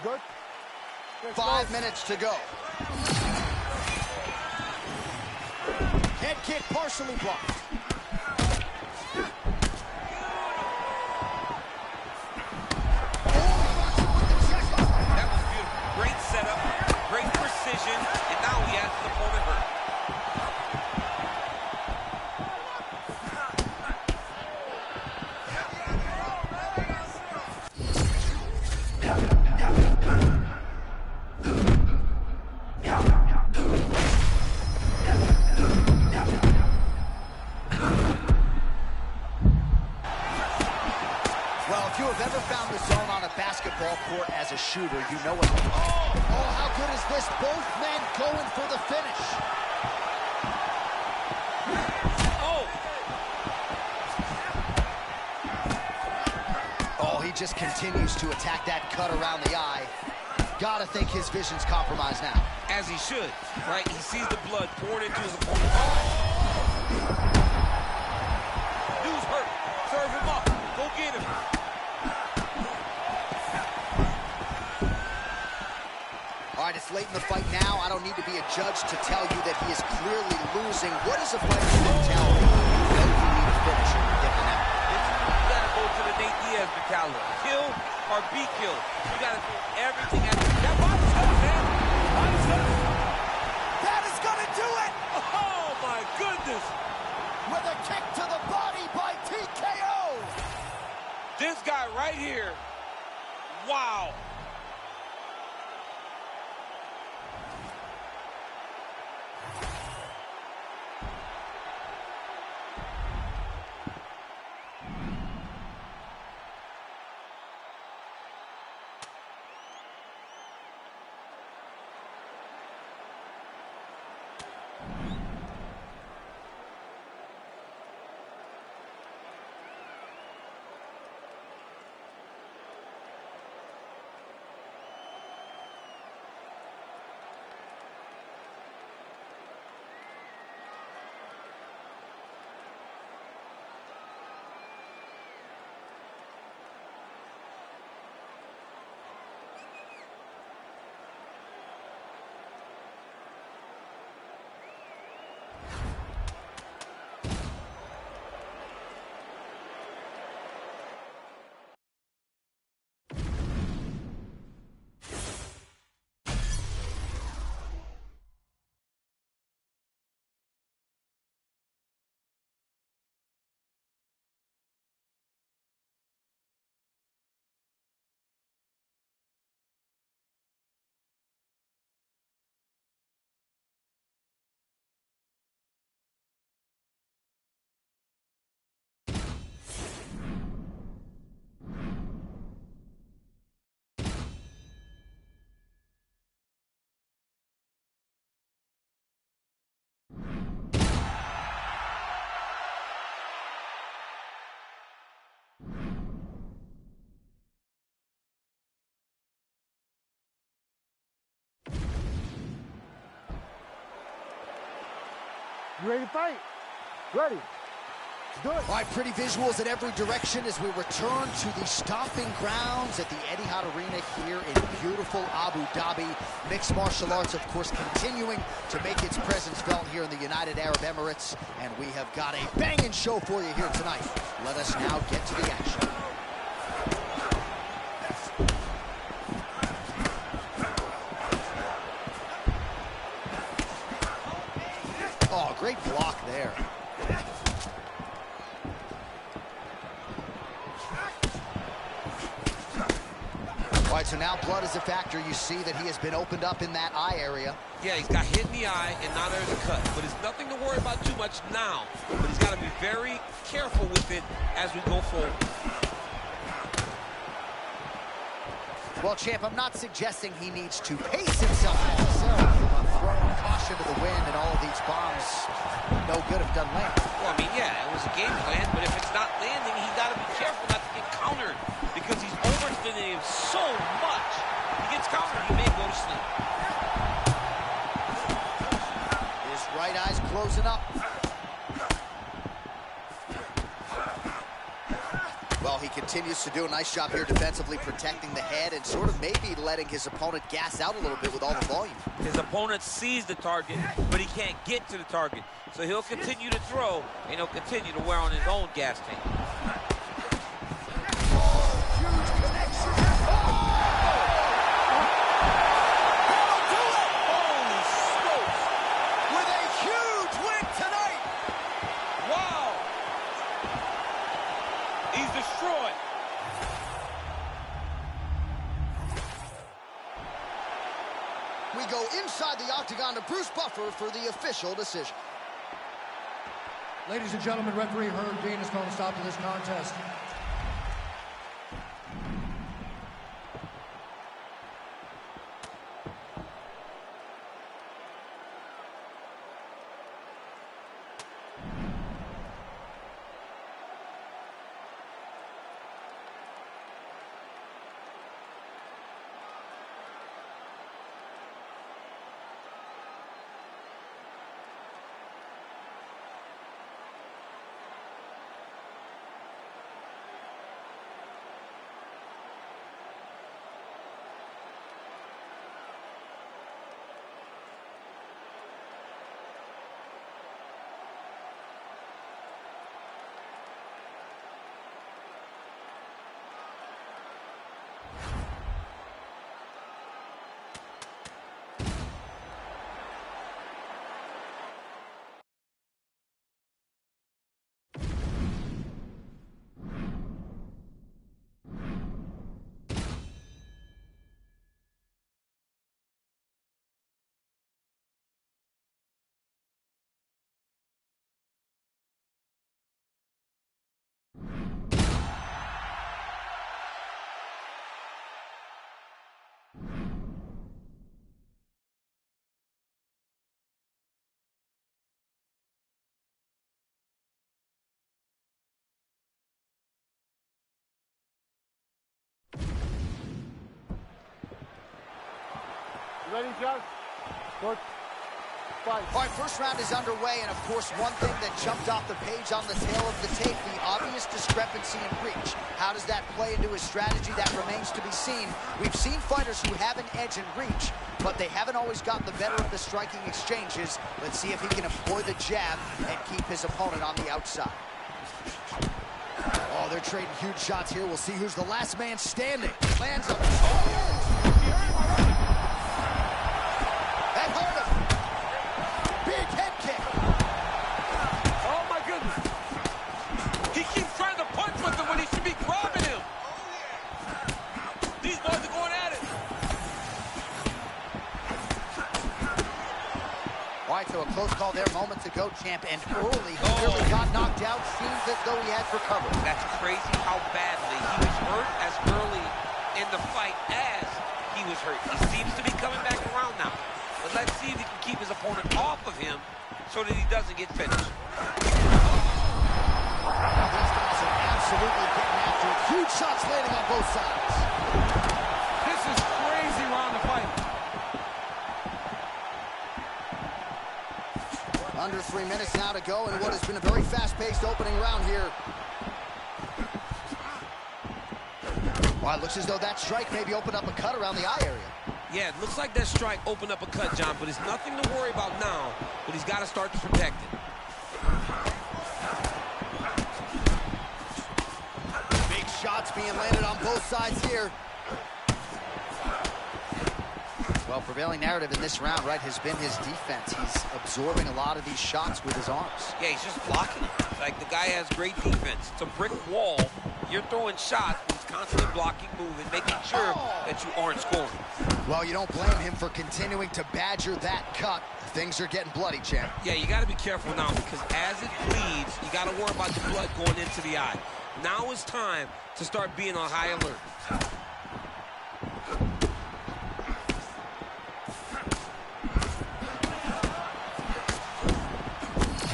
Good? 5 minutes to go. Head kick partially blocked. That was beautiful. Great setup, great precision, and now he has his opponent hurt. Well, if you have ever found the zone on a basketball court as a shooter, you know it. Oh, how good is this? Both men going for the finish. Oh, he just continues to attack that cut around the eye. Gotta think his vision's compromised now. As he should, right? He sees the blood pouring into his opponent. Dude's hurt. Serve him up. Go get him. All right, it's late in the fight now. I don't need to be a judge to tell you that he is clearly losing. What is a fighter's mentality? You know you need a finisher to get the out. You gotta go to the Nate Diaz mentality. Kill or be killed. You gotta do everything at the... That body's hurt, man. Body's hurt. That is gonna do it! Oh, my goodness. With a kick to the body by TKO! This guy right here. Wow. You ready to fight? Ready. Let's do it. All right, pretty visuals in every direction as we return to the stomping grounds at the Etihad Arena here in beautiful Abu Dhabi. Mixed martial arts, of course, continuing to make its presence felt here in the United Arab Emirates. And we have got a banging show for you here tonight. Let us now get to the action. Oh, great block there. All right, so now blood is a factor. You see that he has been opened up in that eye area. Yeah, he's got hit in the eye, and now there's a cut. But it's nothing to worry about too much now. But he's got to be very careful with it as we go forward. Well, champ, I'm not suggesting he needs to pace himself necessarily. Throwing caution to the wind and all of these bombs, no good if done land. Well, I mean, yeah, it was a game plan, but if it's not landing, he's got to be careful not to get countered because he's overextending him so much. He gets countered, he may go to sleep. His right eye's closing up. Well, he continues to do a nice job here defensively protecting the head and sort of maybe letting his opponent gas out a little bit with all the volume. His opponent sees the target, but he can't get to the target. So he'll continue to throw, and he'll continue to wear on his own gas tank. Huge connection. That'll do it! Holy smokes! With a huge win tonight! Wow! He's destroyed. We go inside the octagon to Bruce Buffer for the official decision. Ladies and gentlemen, referee Herb Dean is going to stop to this contest. Ready, Josh? Good. Fight. All right, first round is underway, and of course, one thing that jumped off the page on the tail of the tape, the obvious discrepancy in reach. How does that play into his strategy? That remains to be seen. We've seen fighters who have an edge in reach, but they haven't always gotten the better of the striking exchanges. Let's see if he can employ the jab and keep his opponent on the outside. Oh, they're trading huge shots here. We'll see who's the last man standing. Lands him. That hurt him. Big head kick. Oh, my goodness. He keeps trying to punch with him when he should be grabbing him. These boys are going at it. All right, so a close call there moments ago, champ, and early he really got knocked out. Seems as though he has recovered. That's crazy how badly he was hurt as early in the fight as he was hurt. He seems to be coming back around now. But let's see if he can keep his opponent off of him so that he doesn't get finished. These guys are absolutely getting after it. Huge shots landing on both sides. This is crazy round of fight. Under 3 minutes now to go in what has been a very fast-paced opening round here. Well, it looks as though that strike maybe opened up a cut around the eye area. Yeah, it looks like that strike opened up a cut, John, but it's nothing to worry about now, but he's got to start to protect it. Big shots being landed on both sides here. Well, prevailing narrative in this round, right, has been his defense. He's absorbing a lot of these shots with his arms. Yeah, he's just blocking. Like, the guy has great defense. It's a brick wall. You're throwing shots, but he's constantly blocking, moving, making sure that you aren't scoring. Well, you don't blame him for continuing to badger that cut. Things are getting bloody, champ. Yeah, you got to be careful now, because as it bleeds, you got to worry about the blood going into the eye. Now is time to start being on high alert.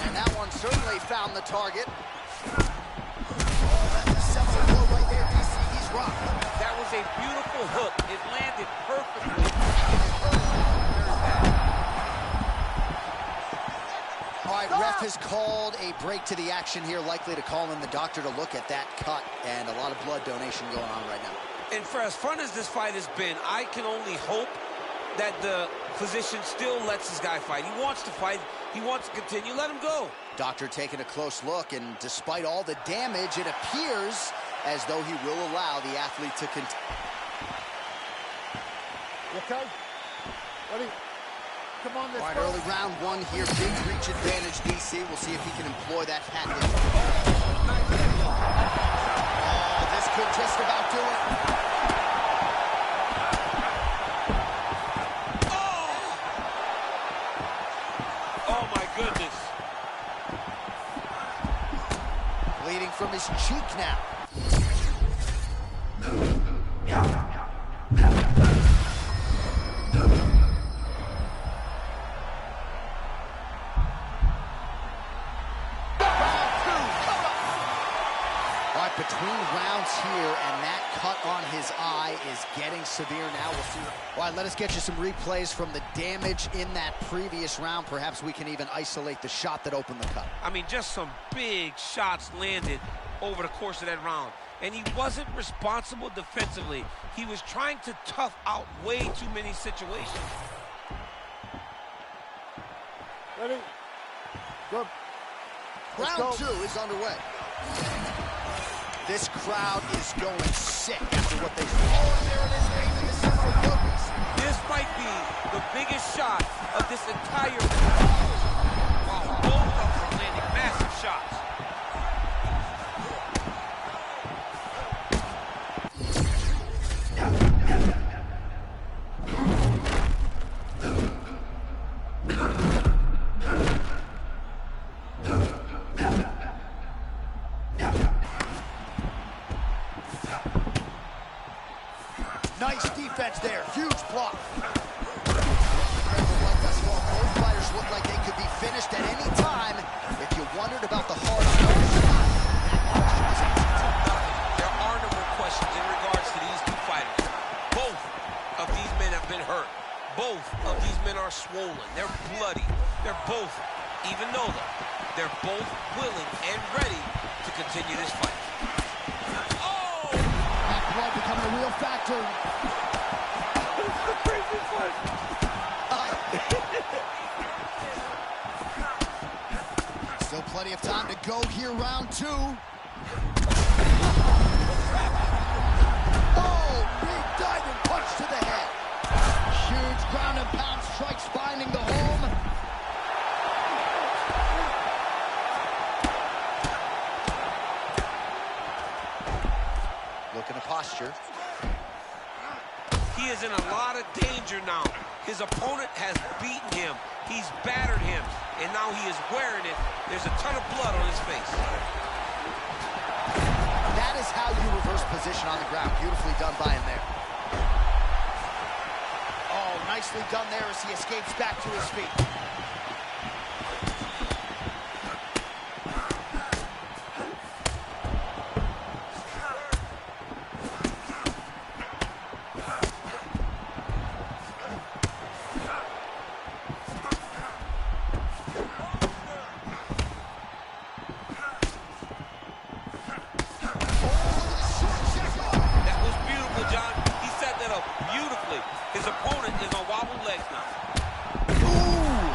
And that one certainly found the target. Oh, that's a seminal blow right there, DC. He's rocked. That was a beautiful hook. It landed perfectly. All right, ref has called a break to the action here, likely to call in the doctor to look at that cut, and a lot of blood donation going on right now. And for as fun as this fight has been, I can only hope that the physician still lets this guy fight. He wants to fight. He wants to continue. Let him go. Doctor taking a close look, and despite all the damage, it appears as though he will allow the athlete to continue. Okay? Ready? Come on, this All right, way. early round one here, big reach advantage, DC. We'll see if he can employ that patent. Oh, this could just about do it. Oh, my goodness. Bleeding from his cheek now. Between rounds here, and that cut on his eye is getting severe now. We'll see. All right, let us get you some replays from the damage in that previous round. Perhaps we can even isolate the shot that opened the cut. I mean, just some big shots landed over the course of that round. And he wasn't responsible defensively. He was trying to tough out way too many situations. Ready? Go. Round two is underway. This crowd is going sick after what they saw. Oh, there it is, Nathan, the seminal focus. This might be the biggest shot of this entire... Wow, both of them are landing massive shots. Nice defense there. Huge block. Both fighters look like they could be finished at any time. If you wondered about the hard There are no more questions in regards to these two fighters. Both of these men have been hurt. Both of these men are swollen. They're bloody. They're both, even though they're both willing and ready to continue this fight. blood becoming a real factor. Still plenty of time to go here, round two. Oh, big diving punch to the head. Huge ground and pound strikes finding the home. Look at the posture. He is in a lot of danger now. His opponent has beaten him. He's battered him. And now he is wearing it. There's a ton of blood on his face. That is how you reverse position on the ground. Beautifully done by him there. Oh, nicely done there as he escapes back to his feet. beautifully. His opponent is on wobbled legs now. Ooh.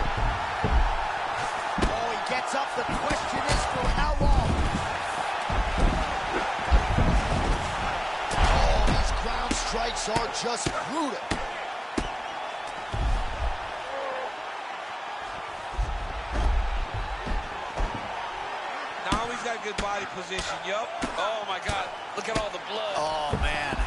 Oh, he gets up. The question is for how long? Oh, these ground strikes are just brutal. Now he's got good body position. Yup. Oh, my God. Look at all the blood. Oh, man.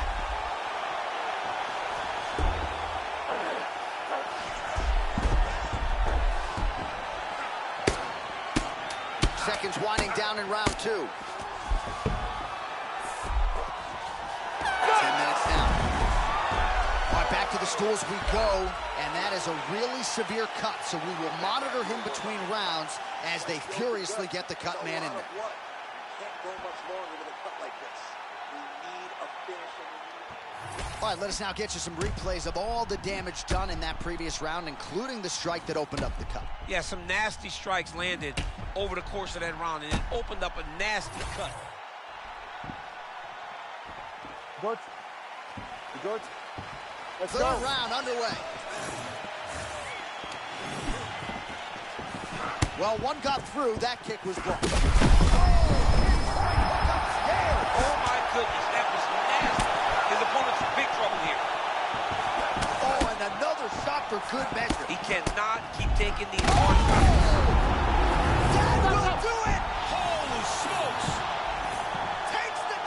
Seconds winding down in round 2. 10 minutes now. All right, back to the stools we go, and that is a really severe cut, so we will monitor him between rounds as they furiously get the cut man in there. Can't go much longer with a cut like this. We need a finish. All right, let us now get you some replays of all the damage done in that previous round, including the strike that opened up the cut. Yeah, some nasty strikes landed over the course of that round, and it opened up a nasty cut. Good. Good. Let's Third go. round underway. Well, one got through. That kick was blocked. Oh, my goodness. That was nasty. His opponent's in big trouble here. Oh, and another shot for good measure. He cannot keep taking these hard shots. That will do it! Holy smokes! Takes the...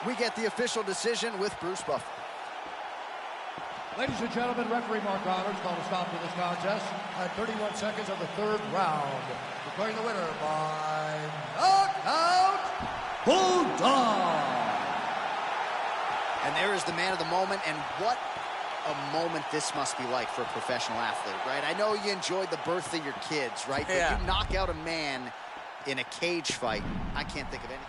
We get the official decision with Bruce Buffer. Ladies and gentlemen, referee Mark Roberts called a stop to this contest at 31 seconds of the third round, declaring the winner by knockout, Bulldog. And there is the man of the moment, and what a moment this must be like for a professional athlete, right? I know you enjoyed the birth of your kids, right? Yeah. But you knock out a man in a cage fight, I can't think of any.